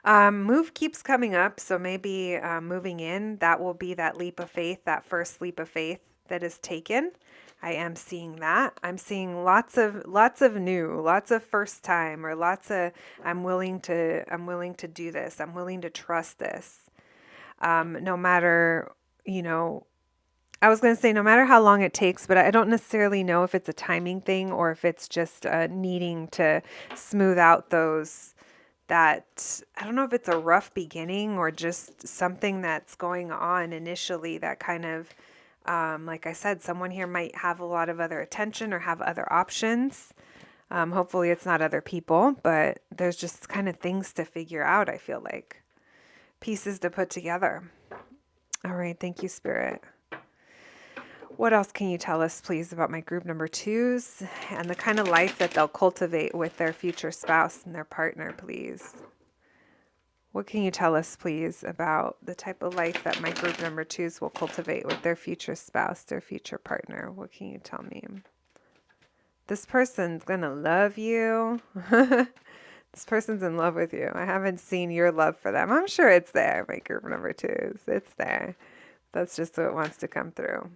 Move keeps coming up, so maybe moving in, that will be that leap of faith, that first leap of faith that is taken. I am seeing that. I'm seeing lots of new, lots of first time, or lots of I'm willing to do this. I'm willing to trust this. No matter, I was going to say no matter how long it takes, but I don't necessarily know if it's a timing thing or if it's just needing to smooth out that I don't know if it's a rough beginning or just something that's going on initially that kind of, like I said, someone here might have a lot of other attention or have other options. Hopefully it's not other people, but there's just kind of things to figure out, I feel like. Pieces to put together. All right. Thank you, Spirit. What else can you tell us, please, about my group number twos and the kind of life that they'll cultivate with their future spouse and their partner, please? What can you tell us, please, about the type of life that my group number twos will cultivate with their future spouse, their future partner? What can you tell me? This person's going to love you. This person's in love with you. I haven't seen your love for them. I'm sure it's there, my group number twos. It's there. That's just what wants to come through.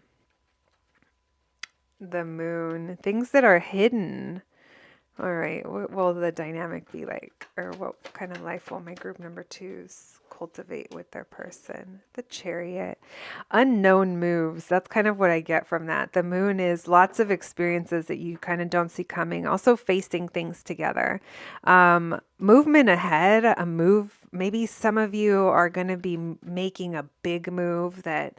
The moon, things that are hidden. All right, what will the dynamic be like? Or what kind of life will my group number twos cultivate with their person? The Chariot. Unknown moves. That's kind of what I get from that. The moon is lots of experiences that you kind of don't see coming. Also facing things together. Movement ahead, a move. Maybe some of you are going to be making a big move that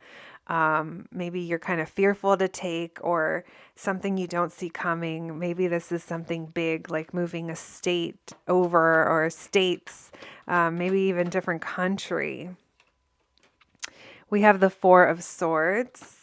maybe you're kind of fearful to take, or something you don't see coming. Maybe this is something big like moving a state over or states, maybe even different country. We have the Four of Swords.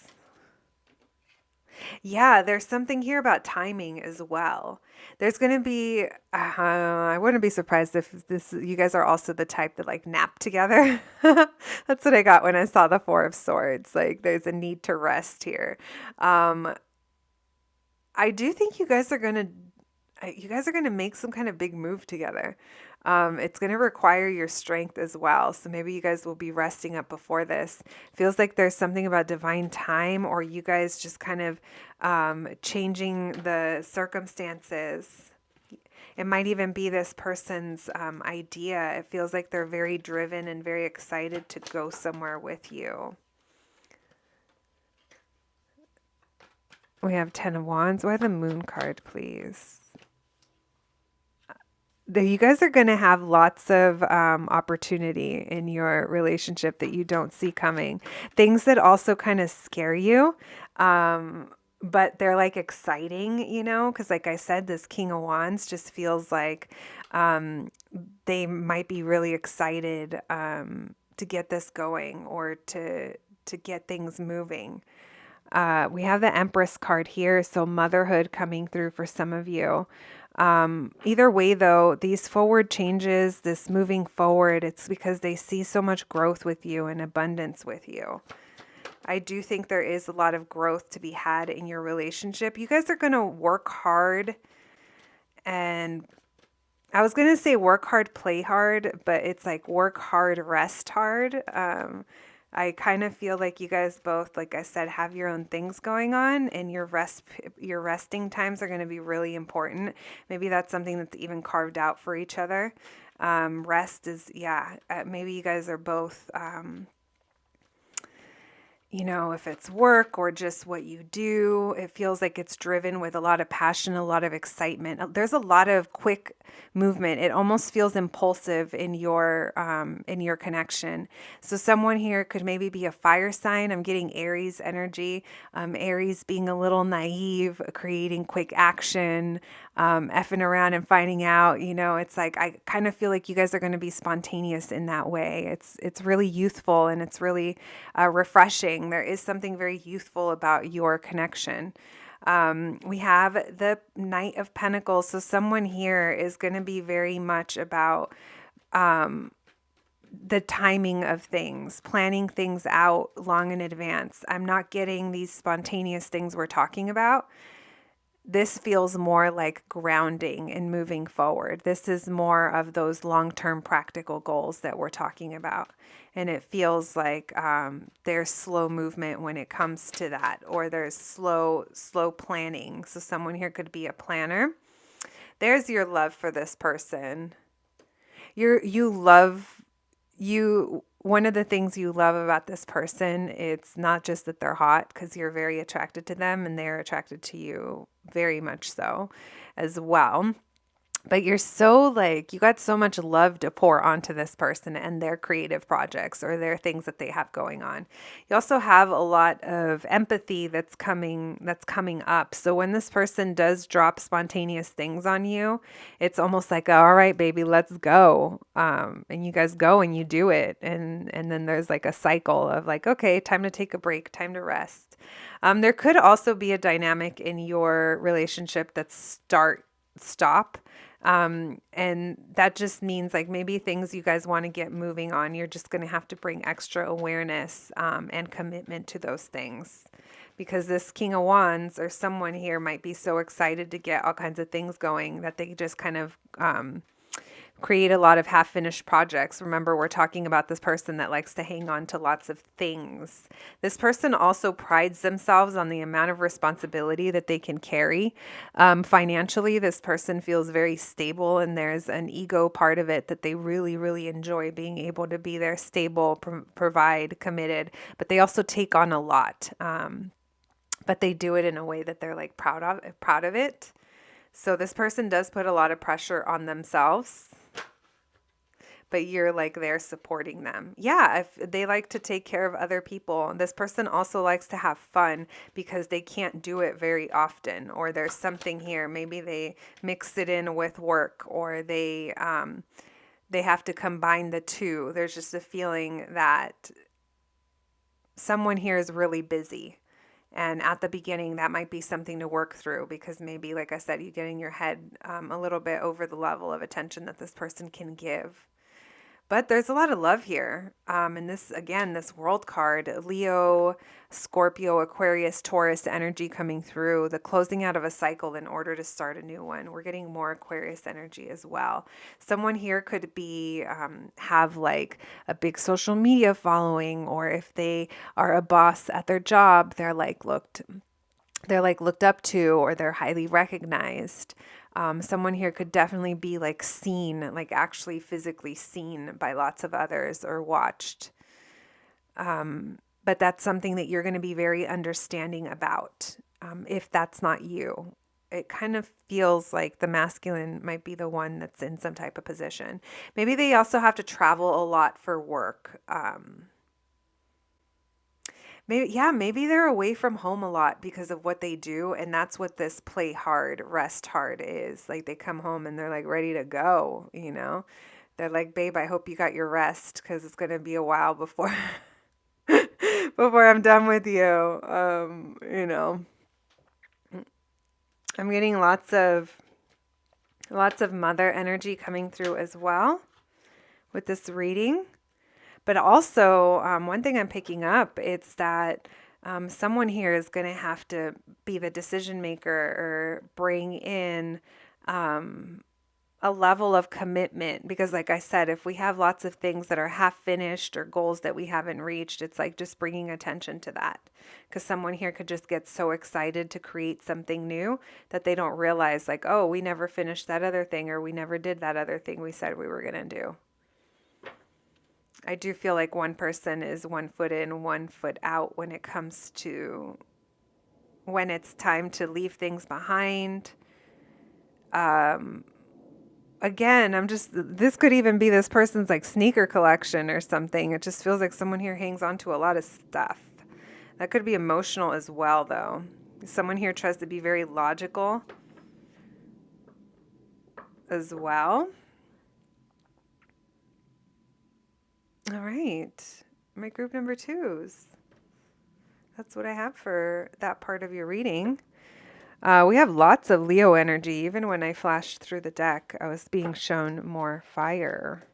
Yeah, there's something here about timing as well. There's going to be, I wouldn't be surprised if you guys are also the type that like nap together. That's what I got when I saw the Four of Swords. Like there's a need to rest here. I do think you guys are going to make some kind of big move together. It's going to require your strength as well. So maybe you guys will be resting up before this. Feels like there's something about divine time, or you guys just kind of changing the circumstances. It might even be this person's idea. It feels like they're very driven and very excited to go somewhere with you. We have Ten of Wands. Why the Moon card, please? you guys are going to have lots of opportunity in your relationship that you don't see coming. Things that also kind of scare you, but they're like exciting, you know, because like I said, this King of Wands just feels like they might be really excited to get this going or to get things moving. We have the Empress card here, so motherhood coming through for some of you. Either way, though, these forward changes, this moving forward, it's because they see so much growth with you and abundance with you. I do think there is a lot of growth to be had in your relationship. You guys are going to work hard, and I was going to say work hard, play hard, but it's like work hard, rest hard. I kind of feel like you guys both, like I said, have your own things going on, and your resting times are going to be really important. Maybe that's something that's even carved out for each other. Rest is, maybe you guys are both, you know, if it's work or just what you do, it feels like it's driven with a lot of passion, a lot of excitement. There's a lot of quick movement. It almost feels impulsive in your connection. So someone here could maybe be a fire sign. I'm getting Aries energy. Aries being a little naive, creating quick action, effing around and finding out, you know, it's like, I kind of feel like you guys are going to be spontaneous in that way. It's really youthful, and it's really refreshing. There is something very youthful about your connection. We have the Knight of Pentacles. So someone here is going to be very much about the timing of things, planning things out long in advance. I'm not getting these spontaneous things we're talking about. This feels more like grounding and moving forward. This is more of those long-term practical goals that we're talking about. And it feels like there's slow movement when it comes to that, or there's slow planning. So someone here could be a planner. There's your love for this person. One of the things you love about this person, it's not just that they're hot, because you're very attracted to them and they're attracted to you very much so as well. But you're so like, you got so much love to pour onto this person and their creative projects or their things that they have going on. You also have a lot of empathy that's coming up. So when this person does drop spontaneous things on you, it's almost like, all right, baby, let's go. And you guys go and you do it. And then there's like a cycle of like, okay, time to take a break, time to rest. There could also be a dynamic in your relationship that's stop. And that just means like maybe things you guys want to get moving on, you're just going to have to bring extra awareness and commitment to those things, because this King of Wands or someone here might be so excited to get all kinds of things going that they just kind of create a lot of half-finished projects. Remember, we're talking about this person that likes to hang on to lots of things. This person also prides themselves on the amount of responsibility that they can carry. Financially, this person feels very stable, and there's an ego part of it that they really, really enjoy being able to be there, stable, provide, committed, but they also take on a lot. But they do it in a way that they're like proud of it. So this person does put a lot of pressure on themselves, but you're like there supporting them. Yeah, if they like to take care of other people. This person also likes to have fun because they can't do it very often, or there's something here. Maybe they mix it in with work, or they have to combine the two. There's just a feeling that someone here is really busy. And at the beginning, that might be something to work through, because maybe, like I said, you get in your head a little bit over the level of attention that this person can give. But there's a lot of love here. And this, again, this World card, Leo, Scorpio, Aquarius, Taurus energy coming through, the closing out of a cycle in order to start a new one. We're getting more Aquarius energy as well. Someone here could be, have like a big social media following, or if they are a boss at their job, they're like looked up to, or they're highly recognized. Someone here could definitely be like seen, like actually physically seen by lots of others or watched. But that's something that you're going to be very understanding about, if that's not you. it kind of feels like the masculine might be the one that's in some type of position. Maybe they also have to travel a lot for work. Maybe they're away from home a lot because of what they do, and that's what this play hard, rest hard is. Like they come home and they're like ready to go, you know? They're like, babe, I hope you got your rest because it's going to be a while before before I'm done with you. You know, I'm getting lots of mother energy coming through as well with this reading. But also, one thing I'm picking up, it's that someone here is going to have to be the decision maker or bring in a level of commitment. Because like I said, if we have lots of things that are half finished or goals that we haven't reached, it's like just bringing attention to that. Because someone here could just get so excited to create something new that they don't realize like, oh, we never finished that other thing, or we never did that other thing we said we were going to do. I do feel like one person is 1 foot in, 1 foot out when it comes to when it's time to leave things behind. Again, this could even be this person's like sneaker collection or something. It just feels like someone here hangs on to a lot of stuff. That could be emotional as well, though. Someone here tries to be very logical as well. All right, my group number 2s. That's what I have for that part of your reading. We have lots of Leo energy. Even when I flashed through the deck, I was being shown more fire.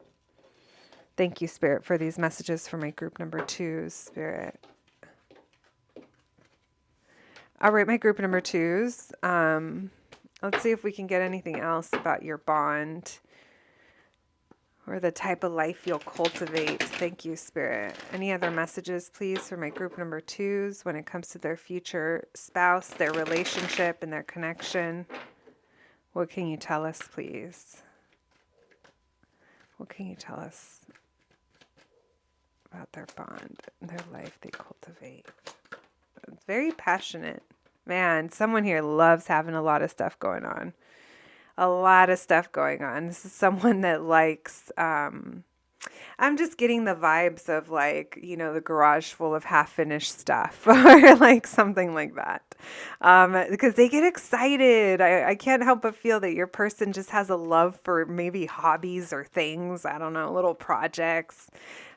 Thank you, Spirit, for these messages for my group number 2s, Spirit. All right, my group number 2s. Let's see if we can get anything else about your bond or the type of life you'll cultivate. Thank you, Spirit. Any other messages, please, for my group number 2s when it comes to their future spouse, their relationship, and their connection? What can you tell us, please? What can you tell us about their bond and their life they cultivate? It's very passionate. Man, someone here loves having a lot of stuff going on. A lot of stuff going on. This is someone that likes, I'm just getting the vibes of like, you know, the garage full of half-finished stuff or like something like that. Because they get excited. I can't help but feel that your person just has a love for maybe hobbies or things. I don't know, little projects.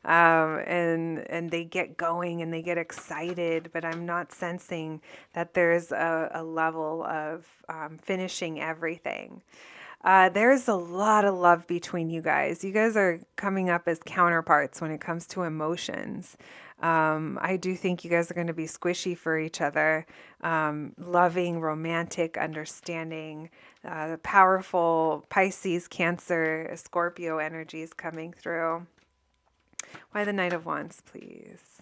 And they get going and they get excited, but I'm not sensing that there's a level of finishing everything. There's a lot of love between you guys. You guys are coming up as counterparts when it comes to emotions. I do think you guys are going to be squishy for each other, loving, romantic, understanding, powerful Pisces, Cancer, Scorpio energies coming through. Why the Knight of Wands, please?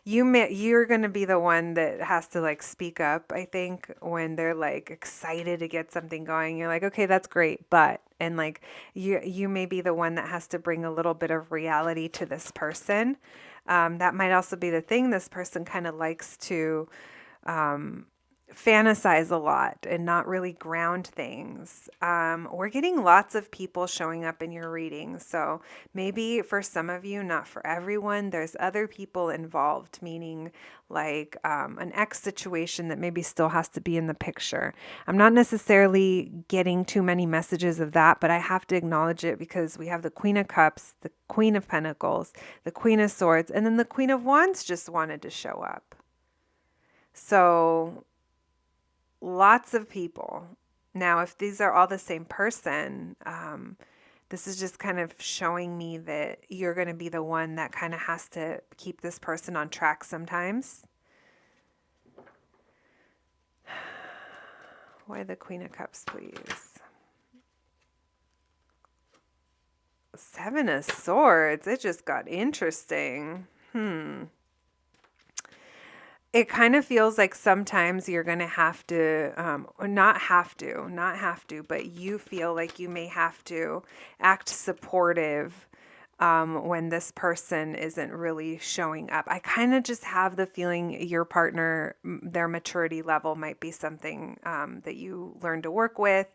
You're going to be the one that has to like speak up, I think, when they're like excited to get something going. You're like, okay, that's great, but, and like you may be the one that has to bring a little bit of reality to this person. That might also be the thing. This person kind of likes to fantasize a lot and not really ground things. We're getting lots of people showing up in your reading. So maybe for some of you, not for everyone, there's other people involved, meaning like an ex situation that maybe still has to be in the picture. I'm not necessarily getting too many messages of that, but I have to acknowledge it because we have the Queen of Cups, the Queen of Pentacles, the Queen of Swords, and then the Queen of Wands just wanted to show up. So lots of people. Now, if these are all the same person, this is just kind of showing me that you're going to be the one that kind of has to keep this person on track sometimes. Why the Queen of Cups, please? 7 of Swords. It just got interesting. It kind of feels like sometimes you're going to have to, or not have to, but you feel like you may have to act supportive when this person isn't really showing up. I kind of just have the feeling your partner, their maturity level might be something that you learn to work with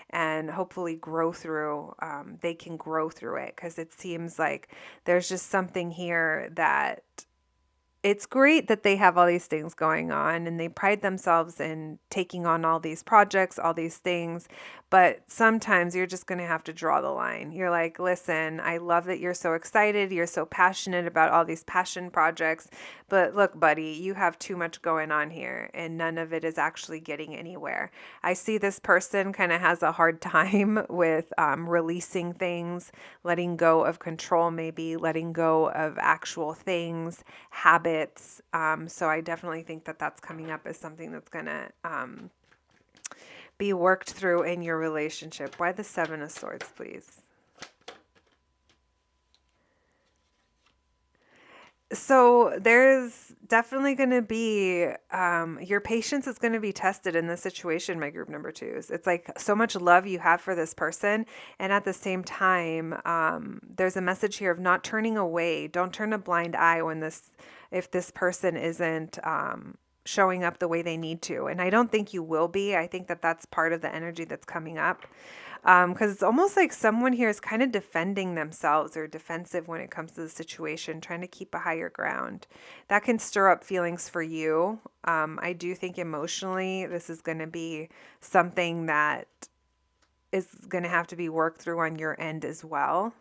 and hopefully grow through. They can grow through it, because it seems like there's just something here that it's great that they have all these things going on and they pride themselves in taking on all these projects, all these things. But sometimes you're just going to have to draw the line. You're like, listen, I love that you're so excited. You're so passionate about all these passion projects. But look, buddy, you have too much going on here and none of it is actually getting anywhere. I see this person kind of has a hard time with releasing things, letting go of control, maybe letting go of actual things, habits. So I definitely think that that's coming up as something that's going to be worked through in your relationship. Why the Seven of Swords, please? So there's definitely going to be, your patience is going to be tested in this situation, my group number twos. It's like so much love you have for this person. And at the same time, there's a message here of not turning away. Don't turn a blind eye if this person isn't, showing up the way they need to. And I don't think you will be. I think that that's part of the energy that's coming up. Because it's almost like someone here is kind of defending themselves or defensive when it comes to the situation, trying to keep a higher ground. That can stir up feelings for you. I do think emotionally this is going to be something that is going to have to be worked through on your end as well.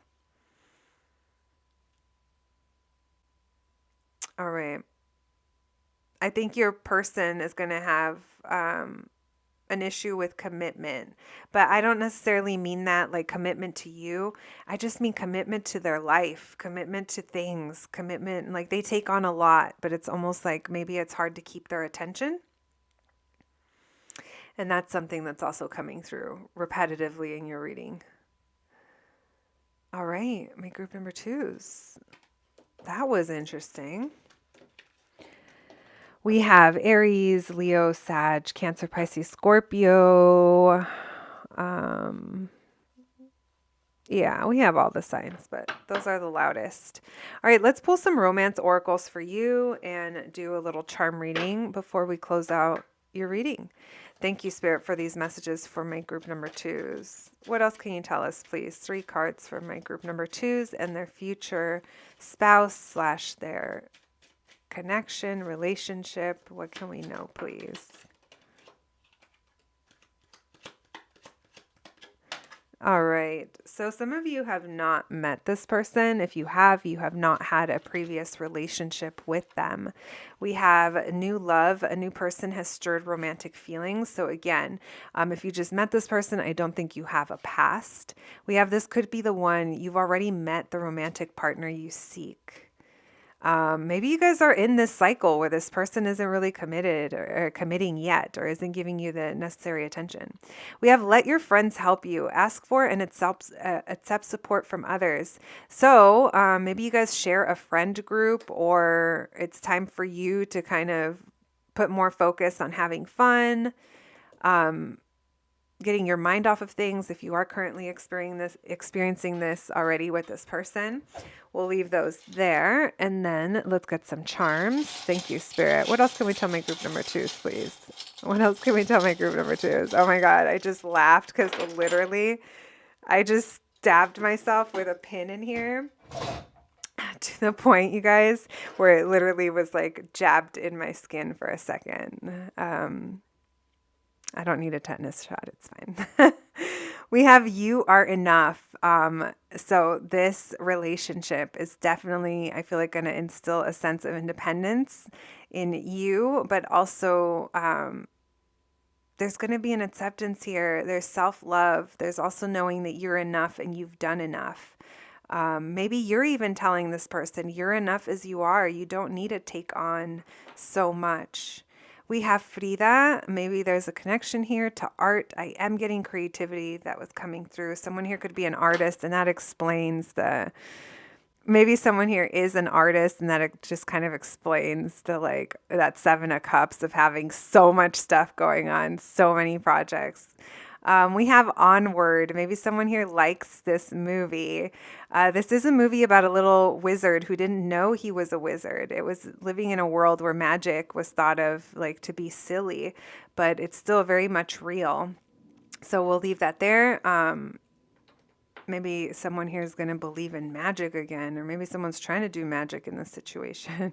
All right. I think your person is going to have an issue with commitment, but I don't necessarily mean that like commitment to you. I just mean commitment to their life, commitment to things, commitment. Like they take on a lot, but it's almost like maybe it's hard to keep their attention. And that's something that's also coming through repetitively in your reading. All right, my group number twos. That was interesting. We have Aries, Leo, Sag, Cancer, Pisces, Scorpio. Yeah, we have all the signs, but those are the loudest. All right, let's pull some romance oracles for you and do a little charm reading before we close out your reading. Thank you, Spirit, for these messages for my group number twos. What else can you tell us, please? 3 cards for my group number twos and their future spouse / their connection, relationship. What can we know, please? All right. So some of you have not met this person. If you have not had a previous relationship with them. We have new love. A new person has stirred romantic feelings. So again, if you just met this person, I don't think you have a past. We have this could be the one you've already met, the romantic partner you seek. Maybe you guys are in this cycle where this person isn't really committed or committing yet, or isn't giving you the necessary attention. We have let your friends help you. Ask for and accept support from others. So maybe you guys share a friend group, or it's time for you to kind of put more focus on having fun, getting your mind off of things. If you are currently experiencing this already with this person, we'll leave those there. And then let's get some charms. Thank you, Spirit. What else can we tell my group number twos, please? What else can we tell my group number twos? Oh my God, I just laughed because literally I just stabbed myself with a pin in here to the point, you guys, where it literally was like jabbed in my skin for a second. I don't need a tetanus shot. It's fine. We have you are enough. So this relationship is definitely, I feel like, going to instill a sense of independence in you, but also there's going to be an acceptance here. There's self-love. There's also knowing that you're enough and you've done enough. Maybe you're even telling this person you're enough as you are. You don't need to take on so much. We have Frida. Maybe there's a connection here to art. I am getting creativity that was coming through. Someone here could be an artist, and that explains maybe someone here is an artist, and that it just kind of explains that 7 of Cups of having so much stuff going on, so many projects. We have Onward. Maybe someone here likes this movie. This is a movie about a little wizard who didn't know he was a wizard. It was living in a world where magic was thought of like to be silly, but it's still very much real. So we'll leave that there. Maybe someone here is going to believe in magic again, or maybe someone's trying to do magic in this situation.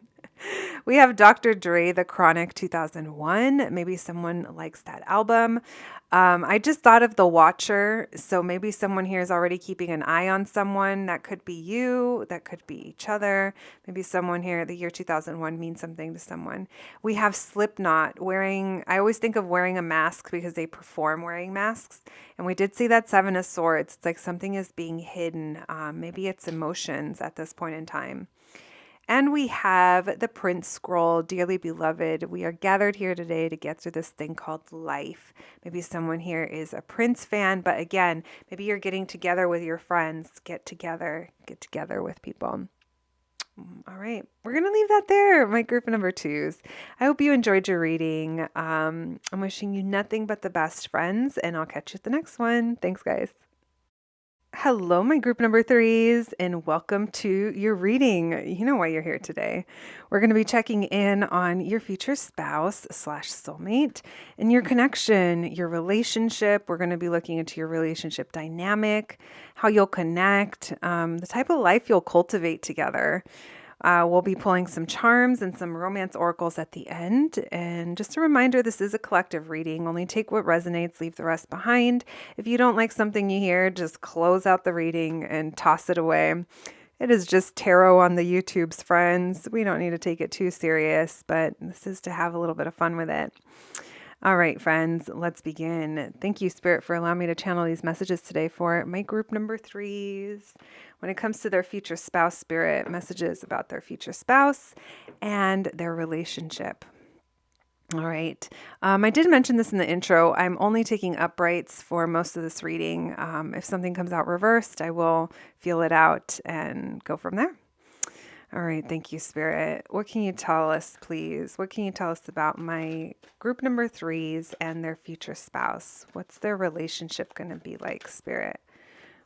We have Dr. Dre, The Chronic 2001. Maybe someone likes that album. I just thought of The Watcher. So maybe someone here is already keeping an eye on someone. That could be you. That could be each other. Maybe someone here, the year 2001 means something to someone. We have Slipknot I always think of wearing a mask because they perform wearing masks. And we did see that Seven of Swords. It's like something is being hidden. Maybe it's emotions at this point in time. And we have the Prince Scroll, Dearly Beloved. We are gathered here today to get through this thing called life. Maybe someone here is a Prince fan, but again, maybe you're getting together with your friends. Get together with people. All right, we're going to leave that there, my group number 2s. I hope you enjoyed your reading. I'm wishing you nothing but the best, friends, and I'll catch you at the next one. Thanks, guys. Hello, my group number 3s, and welcome to your reading. You know why you're here today. We're going to be checking in on your future spouse/soulmate and your connection, your relationship. We're going to be looking into your relationship dynamic, how you'll connect, the type of life you'll cultivate together. We'll be pulling some charms and some romance oracles at the end. And just a reminder, this is a collective reading. Only take what resonates, leave the rest behind. If you don't like something you hear, just close out the reading and toss it away. It is just tarot on the YouTubes, friends. We don't need to take it too serious, but this is to have a little bit of fun with it. All right, friends, let's begin. Thank you, Spirit, for allowing me to channel these messages today for my group number 3s. When it comes to their future spouse, Spirit, messages about their future spouse and their relationship. All right. I did mention this in the intro. I'm only taking uprights for most of this reading. If something comes out reversed, I will feel it out and go from there. All right. Thank you, Spirit. What can you tell us, please? What can you tell us about my group number 3s and their future spouse? What's their relationship going to be like, Spirit?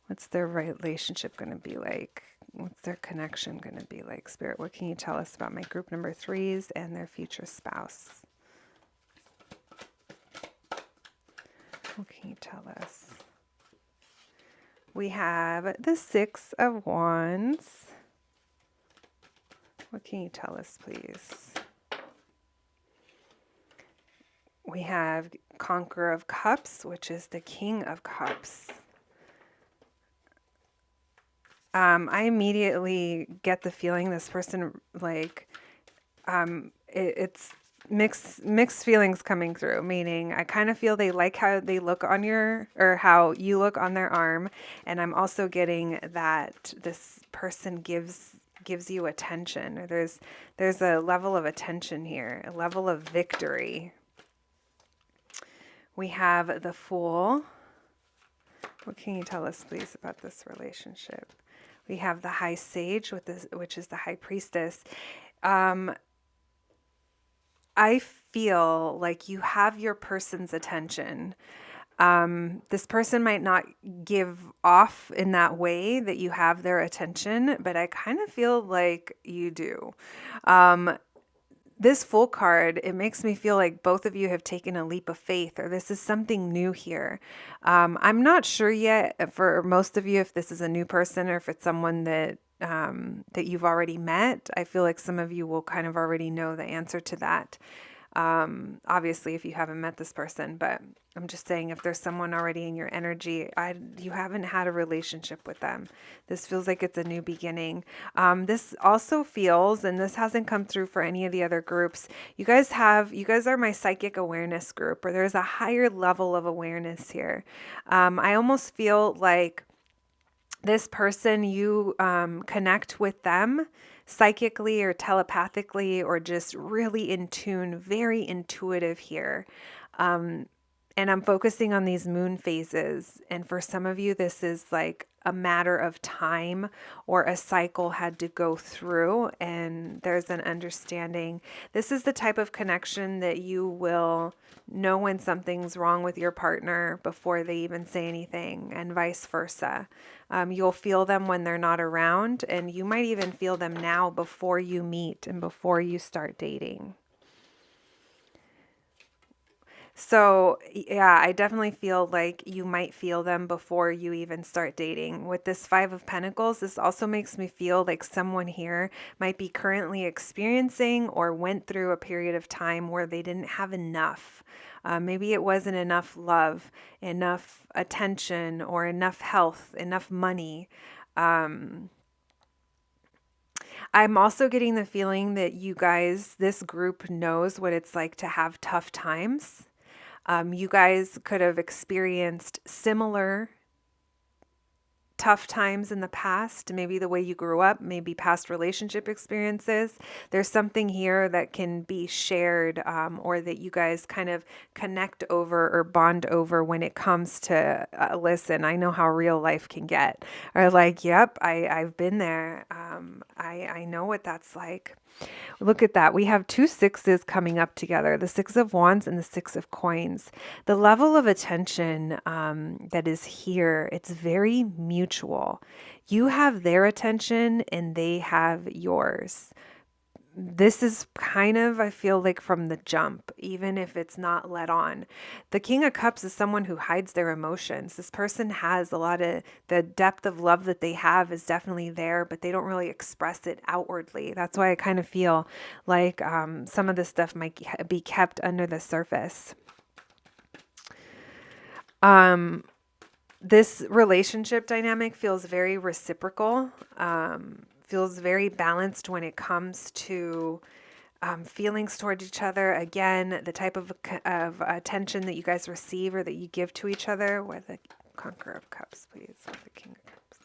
What's their relationship going to be like? What's their connection going to be like, Spirit? What can you tell us about my group number 3s and their future spouse? What can you tell us? We have the 6 of Wands. What can you tell us, please? We have Conqueror of Cups, which is the King of Cups. I immediately get the feeling this person, like, it's mixed feelings coming through, meaning I kind of feel they like how they look on how you look on their arm. And I'm also getting that this person gives you attention. There's a level of attention here, a level of victory. We have the Fool. What can you tell us, please, about this relationship? We have the High Sage, which is the High Priestess. I feel like you have your person's attention. This person might not give off in that way that you have their attention, but I kind of feel like you do. This Fool card, it makes me feel like both of you have taken a leap of faith, or this is something new here. I'm not sure yet for most of you if this is a new person or if it's someone that you've already met. I feel like some of you will kind of already know the answer to that. Obviously, if you haven't met this person, but I'm just saying if there's someone already in your energy, you haven't had a relationship with them. This feels like it's a new beginning. This also feels, and this hasn't come through for any of the other groups, you guys are my psychic awareness group, or there's a higher level of awareness here. I almost feel like this person, you connect with them psychically or telepathically, or just really in tune, very intuitive here. And I'm focusing on these moon phases. And for some of you, this is like a matter of time or a cycle had to go through, and there's an understanding. This is the type of connection that you will know when something's wrong with your partner before they even say anything, and vice versa. You'll feel them when they're not around, and you might even feel them now before you meet and before you start dating. So, yeah, I definitely feel like you might feel them before you even start dating. With this Five of Pentacles, this also makes me feel like someone here might be currently experiencing or went through a period of time where they didn't have enough. Maybe it wasn't enough love, enough attention, or enough health, enough money. I'm also getting the feeling that you guys, this group knows what it's like to have tough times. You guys could have experienced similar tough times in the past, maybe the way you grew up, maybe past relationship experiences. There's something here that can be shared, or that you guys kind of connect over or bond over when it comes to, listen, I know how real life can get. Or like, yep, I've been there. I know what that's like. Look at that. We have two sixes coming up together, the Six of Wands and the Six of Coins. The level of attention that is here, it's very mutual. You have their attention and they have yours. This is kind of, I feel like, from the jump, even if it's not let on. The King of Cups is someone who hides their emotions. This person has a lot of, the depth of love that they have is definitely there, but they don't really express it outwardly. That's why I kind of feel like some of this stuff might be kept under the surface. This relationship dynamic feels very reciprocal. Feels very balanced when it comes to feelings toward each other. Again, the type of attention that you guys receive or that you give to each other. With the Conqueror of Cups, please. With the King of Cups.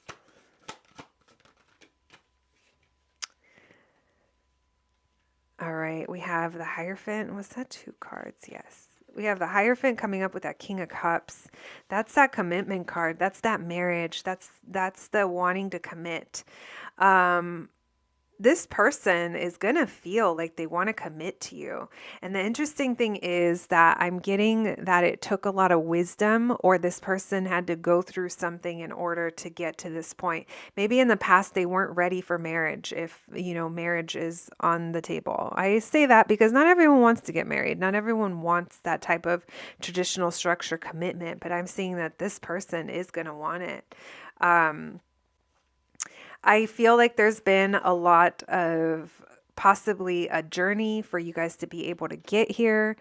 All right, we have the Hierophant. Was that two cards? Yes. We have the Hierophant coming up with that King of Cups. That's that commitment card. That's that marriage. That's the wanting to commit. This person is going to feel like they want to commit to you. And the interesting thing is that I'm getting that it took a lot of wisdom, or this person had to go through something in order to get to this point. Maybe in the past they weren't ready for marriage, if, you know, marriage is on the table. I say that because not everyone wants to get married. Not everyone wants that type of traditional structure commitment, but I'm seeing that this person is going to want it. I feel like there's been a lot of possibly a journey for you guys to be able to get here,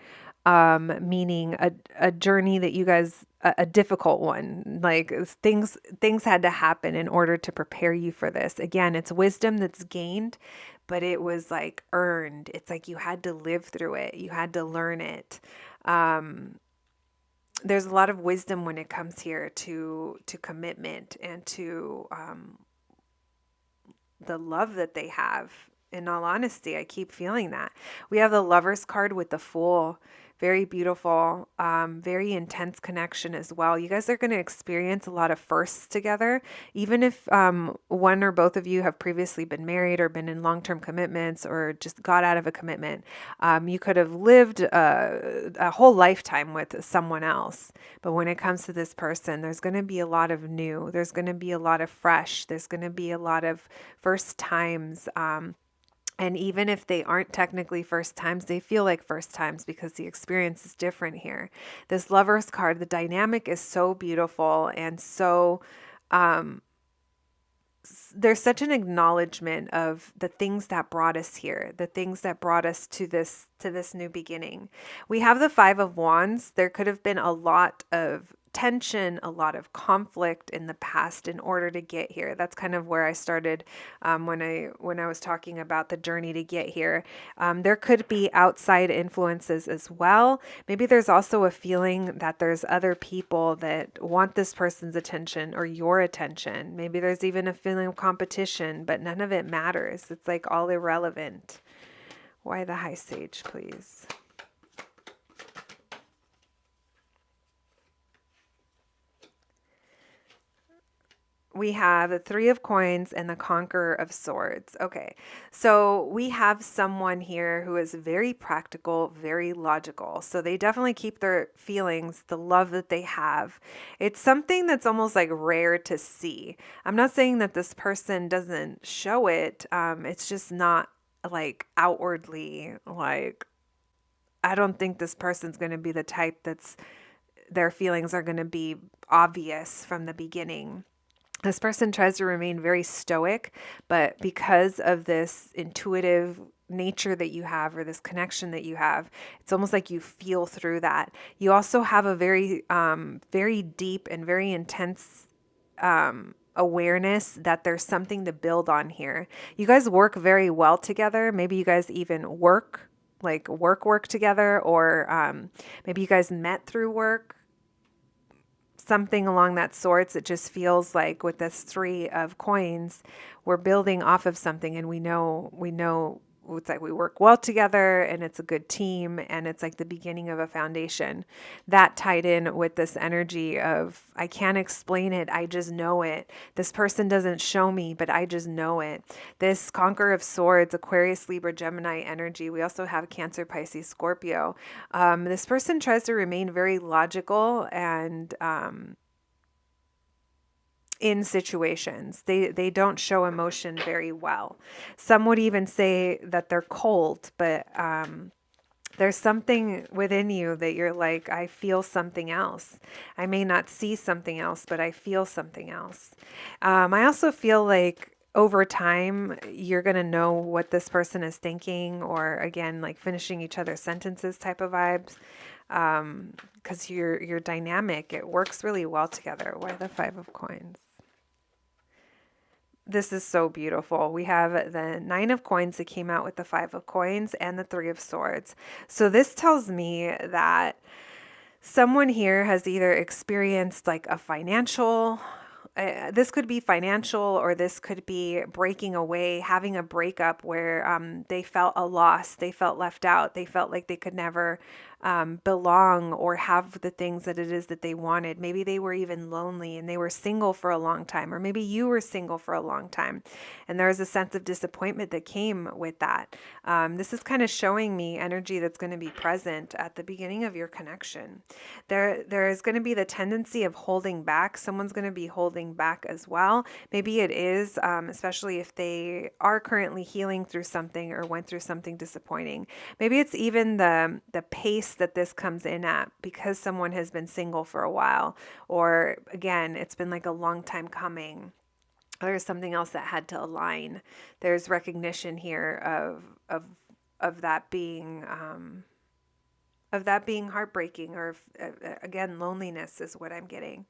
meaning a journey that you guys, a difficult one, like things had to happen in order to prepare you for this. Again, it's wisdom that's gained, but it was like earned. It's like you had to live through it. You had to learn it. There's a lot of wisdom when it comes here to commitment and to, the love that they have. In all honesty, I keep feeling that. We have the Lover's card with the Fool. Very beautiful, very intense connection as well. You guys are going to experience a lot of firsts together. Even if one or both of you have previously been married or been in long-term commitments or just got out of a commitment, you could have lived a whole lifetime with someone else. But when it comes to this person, there's going to be a lot of new. There's going to be a lot of fresh. There's going to be a lot of first times. And even if they aren't technically first times, they feel like first times because the experience is different here. This Lover's card, the dynamic is so beautiful, and so there's such an acknowledgement of the things that brought us here, the things that brought us to this new beginning. We have the Five of Wands. There could have been a lot of tension, a lot of conflict in the past in order to get here. That's kind of where I started when I was talking about the journey to get here. There could be outside influences as well. Maybe there's also a feeling that there's other people that want this person's attention or your attention. Maybe there's even a feeling of competition, but none of it matters. It's like all irrelevant. Why the High Sage, please? We have the Three of Coins and the Conqueror of Swords. Okay, so we have someone here who is very practical, very logical. So they definitely keep their feelings, the love that they have. It's something that's almost like rare to see. I'm not saying that this person doesn't show it. It's just not like outwardly like, I don't think this person's going to be the type that's their feelings are going to be obvious from the beginning. This person tries to remain very stoic, but because of this intuitive nature that you have, or this connection that you have, it's almost like you feel through that. You also have a very deep and very intense awareness that there's something to build on here. You guys work very well together. Maybe you guys even work together, or maybe you guys met through work, something along that sorts. It just feels like with this Three of Coins, we're building off of something, and we know it's like we work well together, and it's a good team, and it's like the beginning of a foundation. That tied in with this energy of, I can't explain it, I just know it. This person doesn't show me, but I just know it. This Conqueror of Swords, Aquarius, Libra, Gemini energy. We also have Cancer, Pisces, Scorpio. This person tries to remain very logical and in situations. They don't show emotion very well. Some would even say that they're cold, but there's something within you that you're like, I feel something else. I may not see something else, but I feel something else. I also feel like over time, you're going to know what this person is thinking, or again, like finishing each other's sentences type of vibes. Because you're dynamic. It works really well together. Why the Five of Coins? This is so beautiful. We have the Nine of Coins that came out with the Five of Coins and the Three of Swords. So this tells me that someone here has either experienced like a financial, this could be financial, or this could be breaking away, having a breakup where they felt a loss, they felt left out, they felt like they could never belong or have the things that it is that they wanted. Maybe they were even lonely and they were single for a long time, or maybe you were single for a long time and there was a sense of disappointment that came with that. This is kind of showing me energy that's going to be present at the beginning of your connection. There is going to be the tendency of holding back. Someone's going to be holding back as well. Maybe it is, especially if they are currently healing through something or went through something disappointing. Maybe it's even the pace that this comes in at, because someone has been single for a while, or again, it's been like a long time coming. There's something else that had to align. There's recognition here of that being heartbreaking, or again, loneliness is what I'm getting.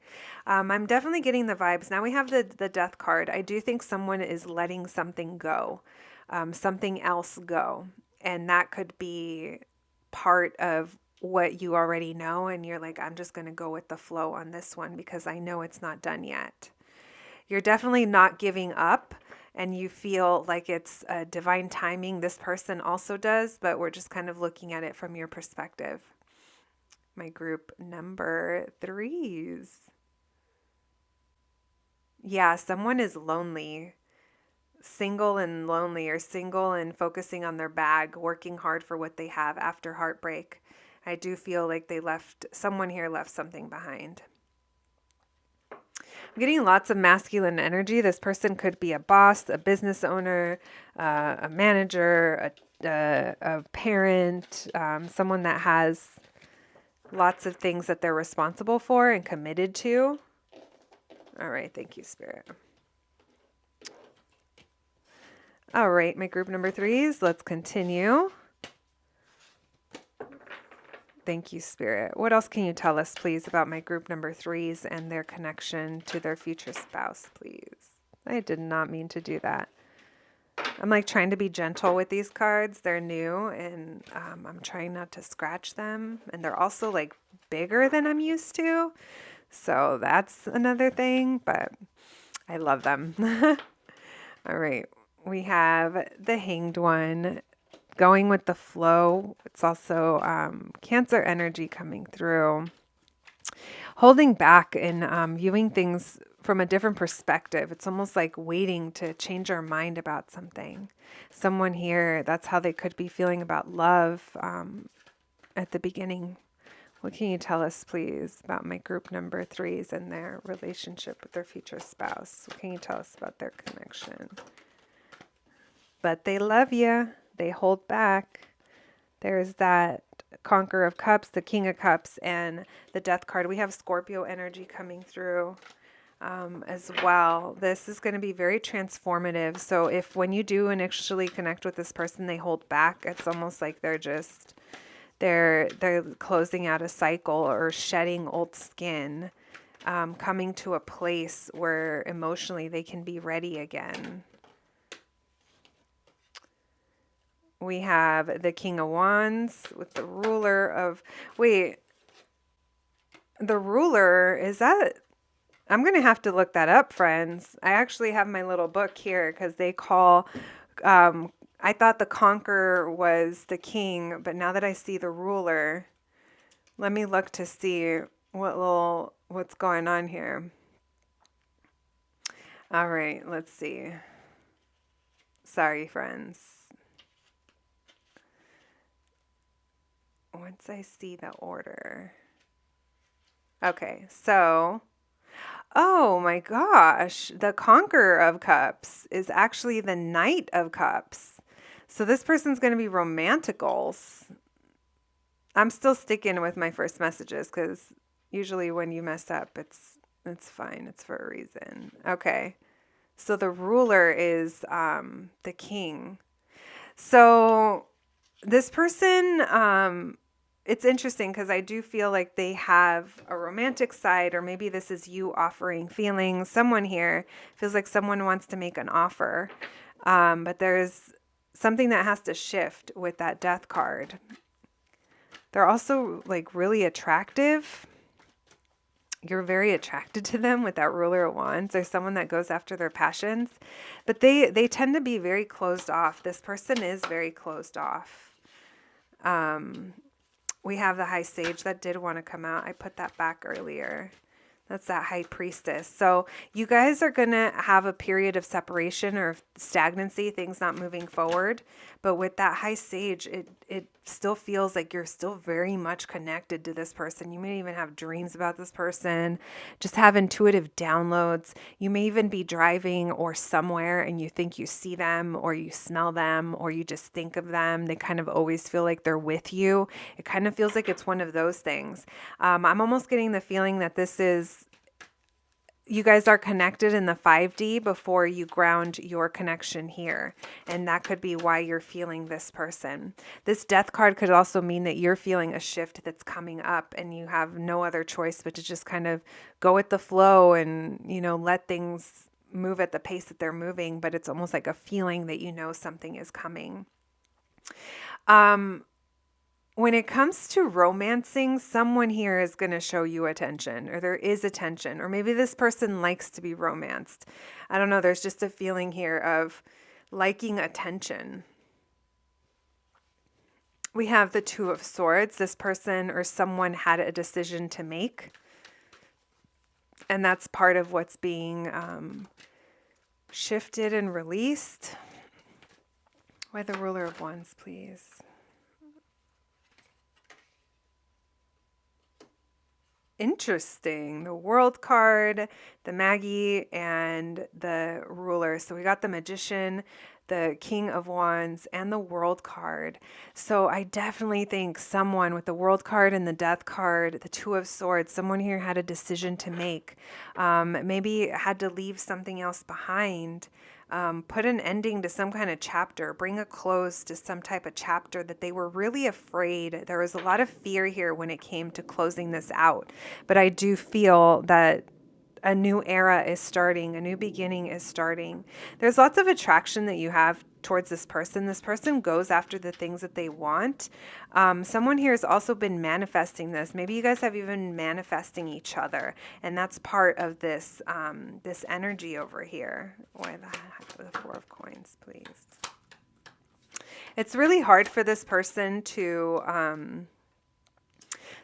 I'm definitely getting the vibes. Now we have the Death card. I do think someone is letting something go, something else go, and that could be part of what you already know, and you're like, I'm just going to go with the flow on this one because I know it's not done yet. You're definitely not giving up, and you feel like it's divine timing. This person also does, but we're just kind of looking at it from your perspective. My group number 3s. Yeah, someone is lonely, single and lonely, or single and focusing on their bag, working hard for what they have after heartbreak. I do feel like someone here left something behind. I'm getting lots of masculine energy. This person could be a boss, a business owner, a manager, a parent, someone that has lots of things that they're responsible for and committed to. All right, thank you, Spirit. All right, my group number 3s, let's continue. Thank you, Spirit. What else can you tell us, please, about my group number 3s and their connection to their future spouse, please? I did not mean to do that. I'm like trying to be gentle with these cards. They're new, and I'm trying not to scratch them. And they're also like bigger than I'm used to. So that's another thing, but I love them. All right. We have the Hanged One. Going with the flow. It's also Cancer energy coming through. Holding back and viewing things from a different perspective. It's almost like waiting to change our mind about something. Someone here, that's how they could be feeling about love at the beginning. What can you tell us, please, about my group number 3s and their relationship with their future spouse? What can you tell us about their connection? But they love you. They hold back. There's that Conqueror of Cups, the King of Cups, and the Death card. We have Scorpio energy coming through as well. This is going to be very transformative. So if when you do initially connect with this person, they hold back, it's almost like they're closing out a cycle or shedding old skin, coming to a place where emotionally they can be ready again. We have the King of Wands with the ruler of, wait, the ruler, is that, I'm going to have to look that up, friends. I actually have my little book here because they call, I thought the conqueror was the king, but now that I see the ruler, let me look to see what's going on here. All right, let's see. Sorry, friends. Once I see the order. Okay, so, oh my gosh, the Conqueror of Cups is actually the Knight of Cups. So this person's going to be romanticals. I'm still sticking with my first messages because usually when you mess up, it's fine. It's for a reason. Okay. So the ruler is the king. So this person, it's interesting because I do feel like they have a romantic side, or maybe this is you offering feelings. Someone here feels like someone wants to make an offer, but there's something that has to shift with that Death card. They're also like really attractive. You're very attracted to them with that Ruler of Wands. There's someone that goes after their passions, but they tend to be very closed off. This person is very closed off. We have the High Sage that did want to come out. I put that back earlier. That's that High Priestess. So you guys are going to have a period of separation or stagnancy, things not moving forward. But with that High Sage, it still feels like you're still very much connected to this person. You may even have dreams about this person, just have intuitive downloads. You may even be driving or somewhere and you think you see them or you smell them or you just think of them. They kind of always feel like they're with you. It kind of feels like it's one of those things. I'm almost getting the feeling that this is, you guys are connected in the 5D before you ground your connection here. And that could be why you're feeling this person. This Death card could also mean that you're feeling a shift that's coming up and you have no other choice but to just kind of go with the flow and, you know, let things move at the pace that they're moving. But it's almost like a feeling that you know something is coming. When it comes to romancing, someone here is going to show you attention, or there is attention, or maybe this person likes to be romanced. I don't know. There's just a feeling here of liking attention. We have the Two of Swords. This person or someone had a decision to make, and that's part of what's being shifted and released. Why the Ruler of Wands, please? Interesting. The World card, the Maggie, and the Ruler. So we got the Magician, the King of Wands, and the World card. So I definitely think someone with the World card and the Death card, the Two of Swords, someone here had a decision to make. Maybe had to leave something else behind. Put an ending to some kind of chapter, bring a close to some type of chapter that they were really afraid. There was a lot of fear here when it came to closing this out. But I do feel that a new era is starting, a new beginning is starting. There's lots of attraction that you have towards this person. This person goes after the things that they want. Someone here has also been manifesting this. Maybe you guys have even been manifesting each other, and that's part of this this energy over here. Why the heck with the Four of Coins, please? It's really hard for this person to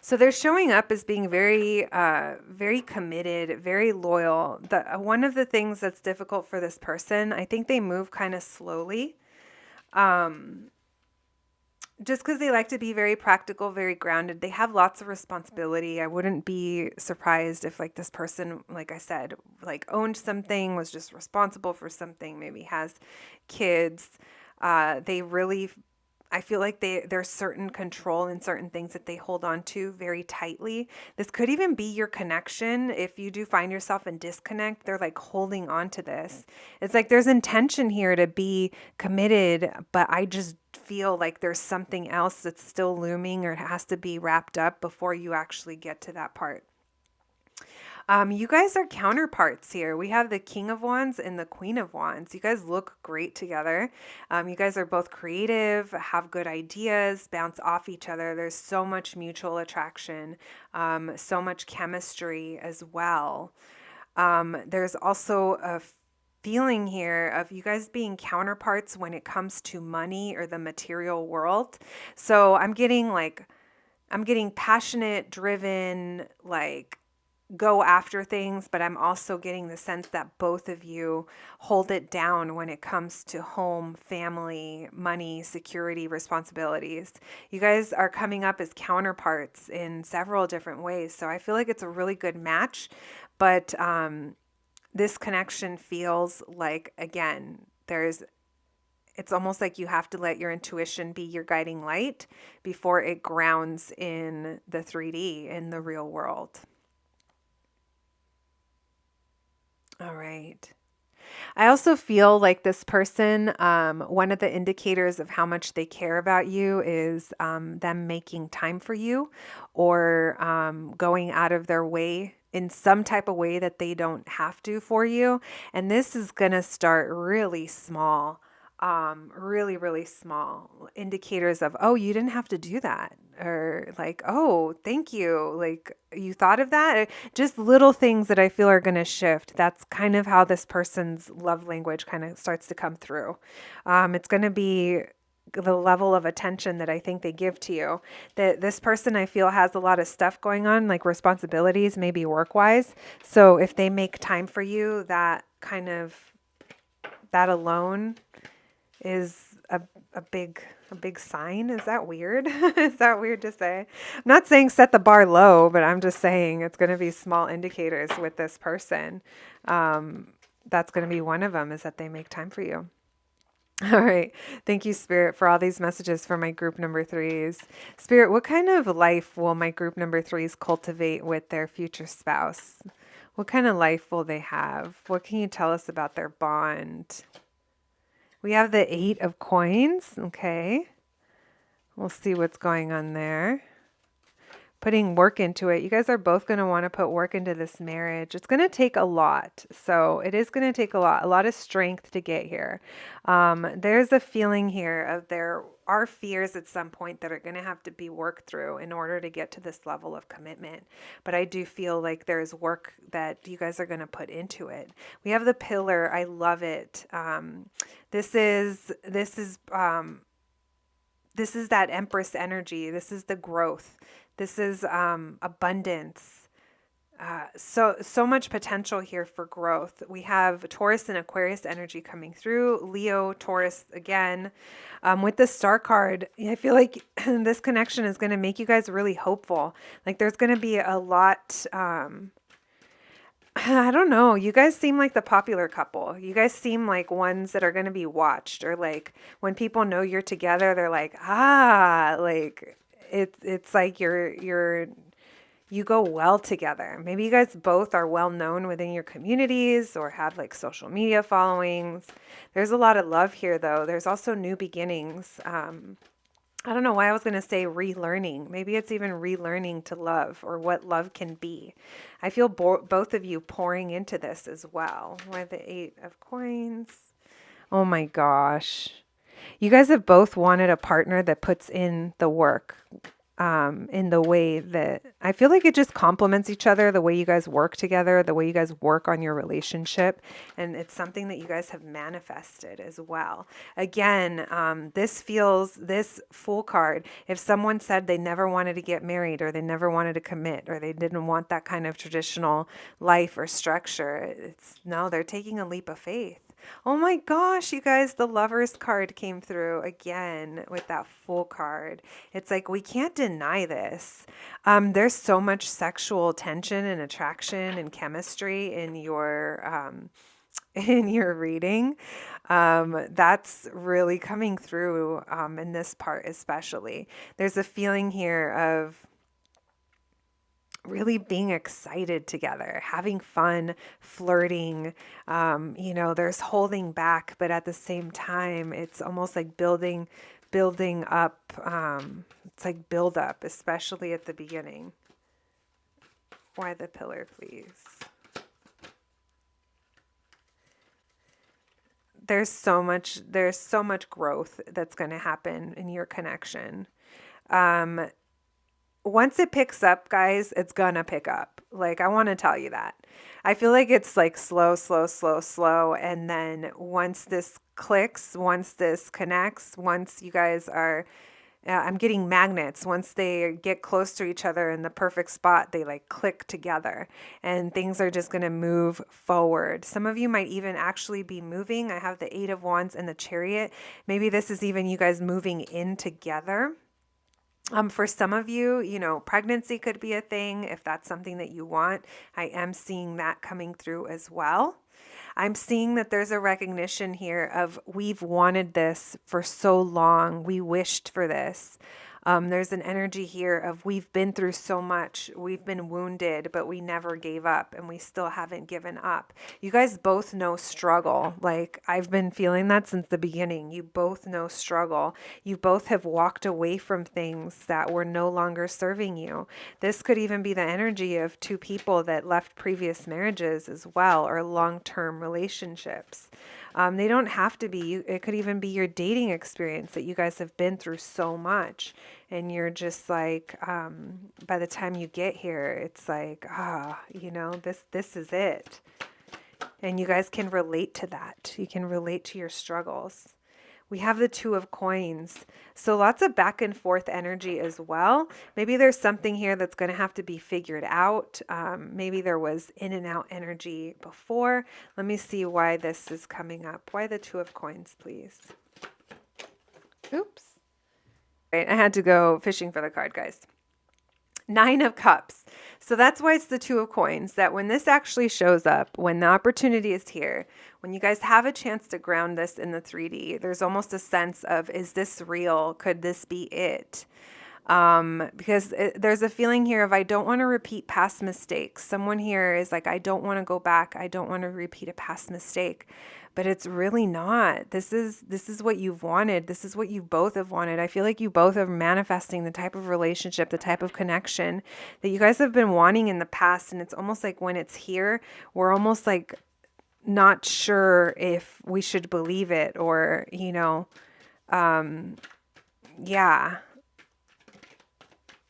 So they're showing up as being very committed, very loyal. One of the things that's difficult for this person, I think they move kind of slowly. Just because they like to be very practical, very grounded. They have lots of responsibility. I wouldn't be surprised if like this person, like I said, like owned something, was just responsible for something, maybe has kids. They really, I feel like there's certain control in certain things that they hold on to very tightly. This could even be your connection. If you do find yourself in disconnect, they're like holding on to this. It's like there's intention here to be committed, but I just feel like there's something else that's still looming or it has to be wrapped up before you actually get to that part. You guys are counterparts here. We have the King of Wands and the Queen of Wands. You guys look great together. You guys are both creative, have good ideas, bounce off each other. There's so much mutual attraction, so much chemistry as well. There's also a feeling here of you guys being counterparts when it comes to money or the material world. So I'm getting passionate, driven, like go after things, but I'm also getting the sense that both of you hold it down when it comes to home, family, money, security, responsibilities. You guys are coming up as counterparts in several different ways. So I feel like it's a really good match, but this connection feels like, again, it's almost like you have to let your intuition be your guiding light before it grounds in the 3D, in the real world. All right. I also feel like this person, one of the indicators of how much they care about you is them making time for you or going out of their way in some type of way that they don't have to for you. And this is going to start really small. Really, really small indicators of, oh, you didn't have to do that. Or like, oh, thank you. Like you thought of that. Just little things that I feel are going to shift. That's kind of how this person's love language kind of starts to come through. It's going to be the level of attention that I think they give to you. That this person I feel has a lot of stuff going on, like responsibilities, maybe work-wise. So if they make time for you, that alone is a big sign. Is that weird? Is that weird to say? I'm not saying set the bar low, but I'm just saying it's going to be small indicators with this person. That's going to be one of them, is that they make time for you. All right. Thank you, Spirit, for all these messages for my group number 3s. Spirit, what kind of life will my group number 3s cultivate with their future spouse? What kind of life will they have? What can you tell us about their bond? We have the 8 of coins. Okay. We'll see what's going on there. Putting work into it. You guys are both going to want to put work into this marriage. It's going to take a lot. So it is going to take a lot of strength to get here. There's a feeling here of there are fears at some point that are going to have to be worked through in order to get to this level of commitment. But I do feel like there's work that you guys are going to put into it. We have the pillar. I love it. This is that Empress energy. This is the growth. This is abundance. So much potential here for growth. We have Taurus and Aquarius energy coming through. Leo, Taurus again. With the Star card, I feel like this connection is going to make you guys really hopeful. Like there's going to be a lot... I don't know. You guys seem like the popular couple. You guys seem like ones that are going to be watched, or like when people know you're together, they're like, like it's like you go well together. Maybe you guys both are well known within your communities or have like social media followings. There's a lot of love here though. There's also new beginnings. I don't know why I was going to say relearning. Maybe it's even relearning to love or what love can be. I feel both of you pouring into this as well. Why the 8 of coins? Oh my gosh. You guys have both wanted a partner that puts in the work. in the way that I feel like it just complements each other, the way you guys work together, the way you guys work on your relationship. And it's something that you guys have manifested as well. Again, this Fool card, if someone said they never wanted to get married or they never wanted to commit or they didn't want that kind of traditional life or structure, no, they're taking a leap of faith. Oh my gosh, you guys, the Lovers card came through again with that Fool card. It's like, we can't deny this. There's so much sexual tension and attraction and chemistry in your reading. That's really coming through in this part especially. There's a feeling here of really being excited together, having fun, flirting. There's holding back, but at the same time, it's almost like building up. It's like build up, especially at the beginning. Why the pillar, please? There's so much growth that's going to happen in your connection. Once it picks up, guys, it's gonna pick up. Like, I want to tell you that. I feel like it's like slow, slow, slow, slow. And then once this clicks, once this connects, once you guys are, I'm getting magnets. Once they get close to each other in the perfect spot, they like click together and things are just going to move forward. Some of you might even actually be moving. I have the 8 of Wands and the Chariot. Maybe this is even you guys moving in together. For some of you, pregnancy could be a thing if that's something that you want. I am seeing that coming through as well. I'm seeing that there's a recognition here of we've wanted this for so long. We wished for this. There's an energy here of we've been through so much. We've been wounded, but we never gave up and we still haven't given up. You guys both know struggle. Like, I've been feeling that since the beginning. You both know struggle. You both have walked away from things that were no longer serving you. This could even be the energy of 2 people that left previous marriages as well, or long-term relationships. They don't have to be. It could even be your dating experience that you guys have been through so much. And you're just like, by the time you get here, it's like, this is it. And you guys can relate to that. You can relate to your struggles. We have the 2 of Coins. So lots of back and forth energy as well. Maybe there's something here that's going to have to be figured out. Maybe there was in and out energy before. Let me see why this is coming up. Why the 2 of Coins, please? Oops. Right, I had to go fishing for the card, guys. 9 of Cups. So that's why it's the 2 of Coins, that when this actually shows up, when the opportunity is here, when you guys have a chance to ground this in the 3D, there's almost a sense of, is this real? Could this be it? Because there's a feeling here of, I don't want to repeat past mistakes. Someone here is like, I don't want to go back. I don't want to repeat a past mistake. But it's really not. This is what you've wanted. This is what you both have wanted. I feel like you both are manifesting the type of relationship, the type of connection that you guys have been wanting in the past. And it's almost like when it's here, we're almost like not sure if we should believe it or, yeah.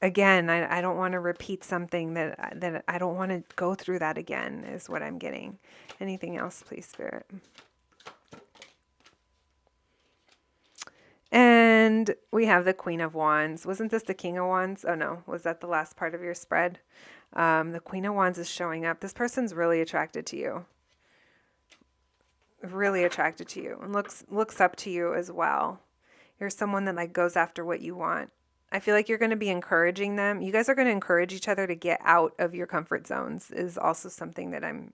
Again, I don't want to repeat something that I don't want to go through that again is what I'm getting. Anything else, please, Spirit? And we have the Queen of Wands. Wasn't this the King of Wands? Oh no, was that the last part of your spread? The Queen of Wands is showing up. This person's really attracted to you. Really attracted to you and looks up to you as well. You're someone that like goes after what you want. I feel like you're going to be encouraging them. You guys are going to encourage each other to get out of your comfort zones is also something that I'm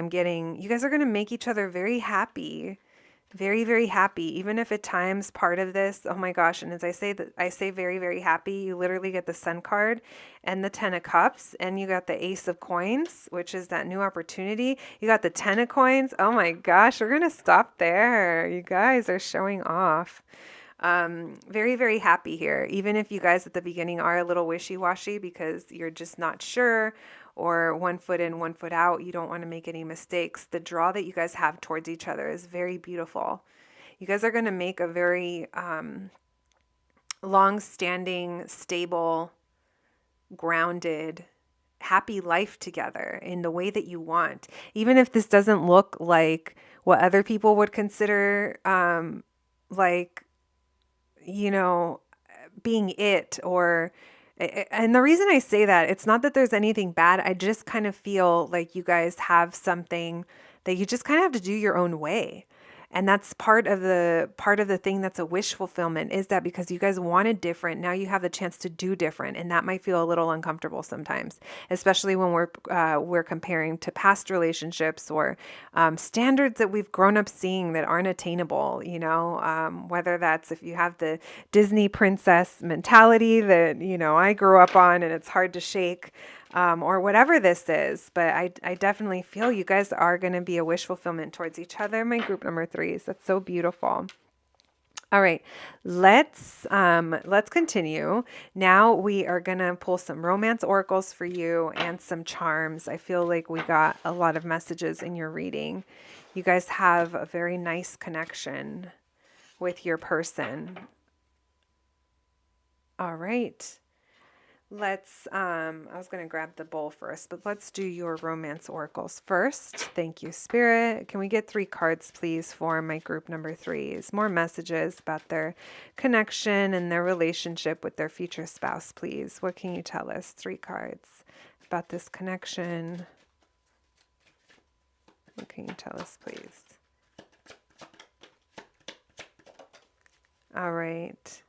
getting. You guys are going to make each other very happy. Very, very happy, even if at times part of this, oh my gosh, and as I say very, very happy, you literally get the Sun card and the 10 of Cups, and you got the Ace of Coins, which is that new opportunity. You got the 10 of Coins. Oh my gosh, we're going to stop there. You guys are showing off. Very, very happy here, even if you guys at the beginning are a little wishy-washy because you're just not sure, or 1 foot in, 1 foot out. You don't want to make any mistakes. The draw that you guys have towards each other is very beautiful. You guys are going to make a very long-standing, stable, grounded, happy life together in the way that you want. Even if this doesn't look like what other people would consider like, you know, being it or and the reason I say that, it's not that there's anything bad. I just kind of feel like you guys have something that you just kind of have to do your own way. And that's part of the thing that's a wish fulfillment, is that because you guys wanted different, now you have the chance to do different, and that might feel a little uncomfortable sometimes, especially when we're comparing to past relationships or standards that we've grown up seeing that aren't attainable. Whether that's if you have the Disney princess mentality that I grew up on and it's hard to shake, or whatever this is. But I definitely feel you guys are going to be a wish fulfillment towards each other. My group number 3s. That's so beautiful. All right, let's continue. Now we are going to pull some romance oracles for you and some charms. I feel like we got a lot of messages in your reading. You guys have a very nice connection with your person. All right. I was going to grab the bowl first, but let's do your romance oracles first. Thank you, Spirit. Can we get 3 cards, please, for my group number 3s? More messages about their connection and their relationship with their future spouse, please. What can you tell us? 3 cards about this connection. What can you tell us, please? All right.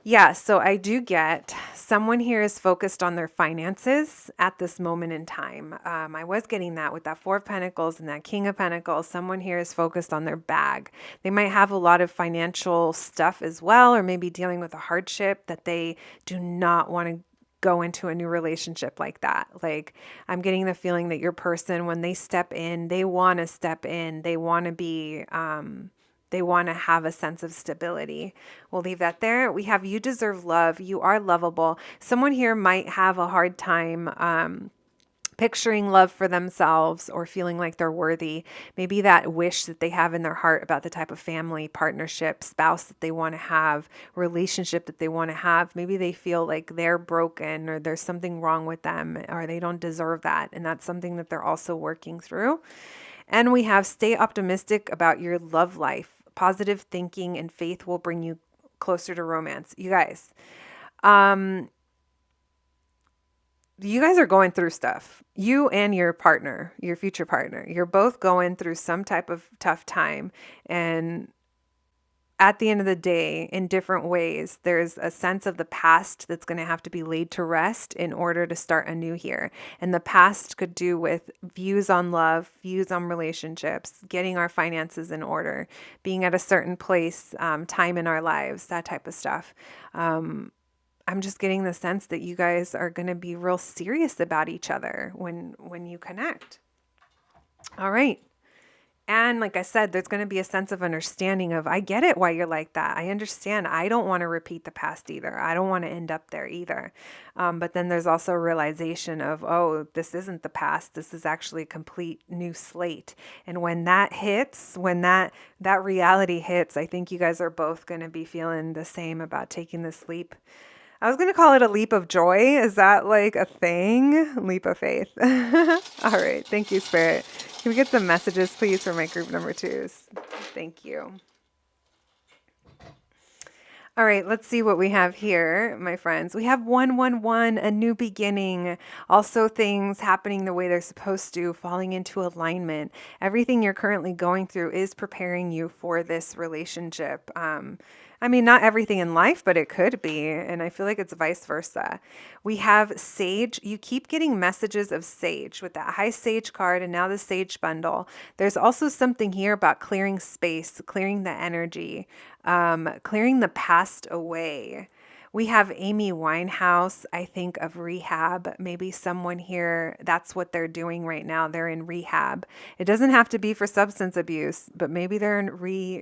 Yeah, so I do get someone here is focused on their finances at this moment in time. I was getting that with that 4 of Pentacles and that King of Pentacles. Someone here is focused on their bag. They might have a lot of financial stuff as well, or maybe dealing with a hardship that they do not want to go into a new relationship like that. Like, I'm getting the feeling that your person, when they step in, they want to step in. They want to be, they want to have a sense of stability. We'll leave that there. We have you deserve love. You are lovable. Someone here might have a hard time picturing love for themselves or feeling like they're worthy. Maybe that wish that they have in their heart about the type of family, partnership, spouse that they want to have, relationship that they want to have. Maybe they feel like they're broken or there's something wrong with them or they don't deserve that. And that's something that they're also working through. And we have stay optimistic about your love life. Positive thinking and faith will bring you closer to romance. You guys are going through stuff. You and your partner, your future partner, you're both going through some type of tough time. And at the end of the day, in different ways, there's a sense of the past that's going to have to be laid to rest in order to start anew here. And the past could do with views on love, views on relationships, getting our finances in order, being at a certain place, time in our lives, that type of stuff. I'm just getting the sense that you guys are going to be real serious about each other when you connect. All right. And like I said, there's going to be a sense of understanding of, I get it why you're like that. I understand. I don't want to repeat the past either. I don't want to end up there either. But then there's also a realization of, oh, this isn't the past. This is actually a complete new slate. And when that hits, when that reality hits, I think you guys are both going to be feeling the same about taking this leap. I was going to call it a leap of joy. Is that like a thing? Leap of faith. All right. Thank you, Spirit. Can we get some messages, please, for my group number 2s? Thank you. All right, let's see what we have here, my friends. We have 111, a new beginning. Also things happening the way they're supposed to, falling into alignment. Everything you're currently going through is preparing you for this relationship. I mean, not everything in life, but it could be. And I feel like it's vice versa. We have Sage. You keep getting messages of Sage with that High Sage card and now the Sage bundle. There's also something here about clearing space, clearing the energy, clearing the past away. We have Amy Winehouse. I think of rehab. Maybe someone here, that's what they're doing right now. They're in rehab. It doesn't have to be for substance abuse, but maybe they're in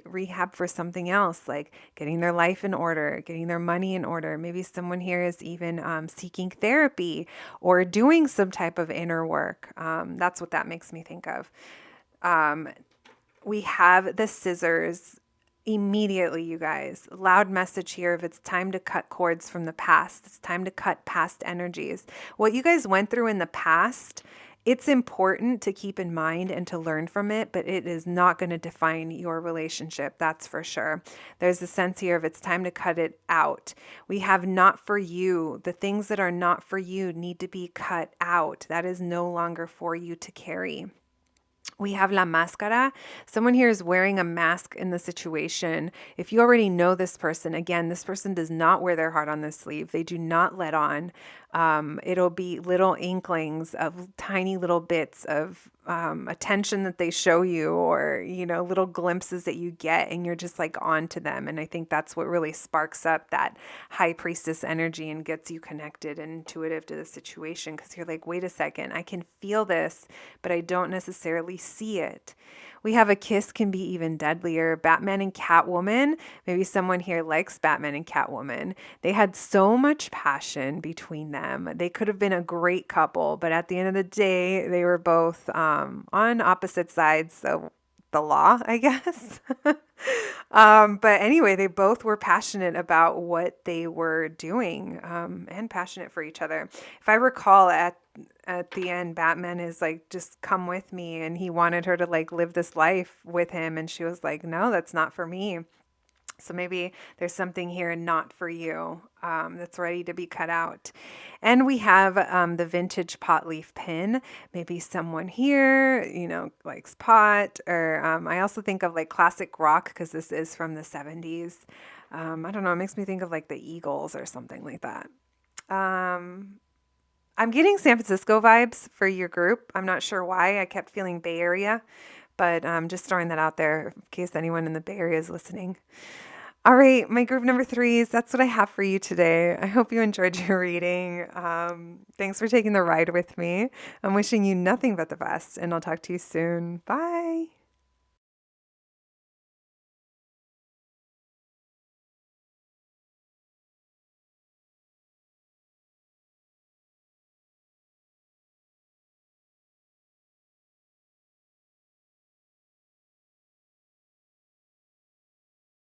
rehab for something else, like getting their life in order, getting their money in order. Maybe someone here is even seeking therapy or doing some type of inner work. That's what that makes me think of. We have the Scissors. immediately, you guys. Loud message here if it's time to cut cords from the past. It's time to cut past energies. What you guys went through in the past, it's important to keep in mind and to learn from it, but it is not going to define your relationship. That's for sure. There's a sense here of it's time to cut it out. We have not for you. The things that are not for you need to be cut out. That is no longer for you to carry. We have la máscara. Someone here is wearing a mask in the situation. If you already know this person, again, this person does not wear their heart on their sleeve. They do not let on. It'll be little inklings of tiny little bits of attention that they show you, or, little glimpses that you get, and you're just like on to them. And I think that's what really sparks up that high priestess energy and gets you connected and intuitive to the situation, because you're like, wait a second, I can feel this, but I don't necessarily see it. We have a kiss can be even deadlier. Batman and Catwoman. Maybe someone here likes Batman and Catwoman. They had so much passion between them. They could have been a great couple, but at the end of the day, they were both on opposite sides of the law, I guess. But anyway, they both were passionate about what they were doing, and passionate for each other. If I recall, at the end, Batman is like, just come with me. And he wanted her to like live this life with him. And she was like, no, that's not for me. So maybe there's something here not for you, that's ready to be cut out. And we have the vintage pot leaf pin. Maybe someone here, likes pot. Or I also think of like classic rock, because this is from the 70s. I don't know. It makes me think of like the Eagles or something like that. I'm getting San Francisco vibes for your group. I'm not sure why. I kept feeling Bay Area, but just throwing that out there in case anyone in the Bay Area is listening. All right, my group number 3s, that's what I have for you today. I hope you enjoyed your reading. Thanks for taking the ride with me. I'm wishing you nothing but the best, and I'll talk to you soon. Bye.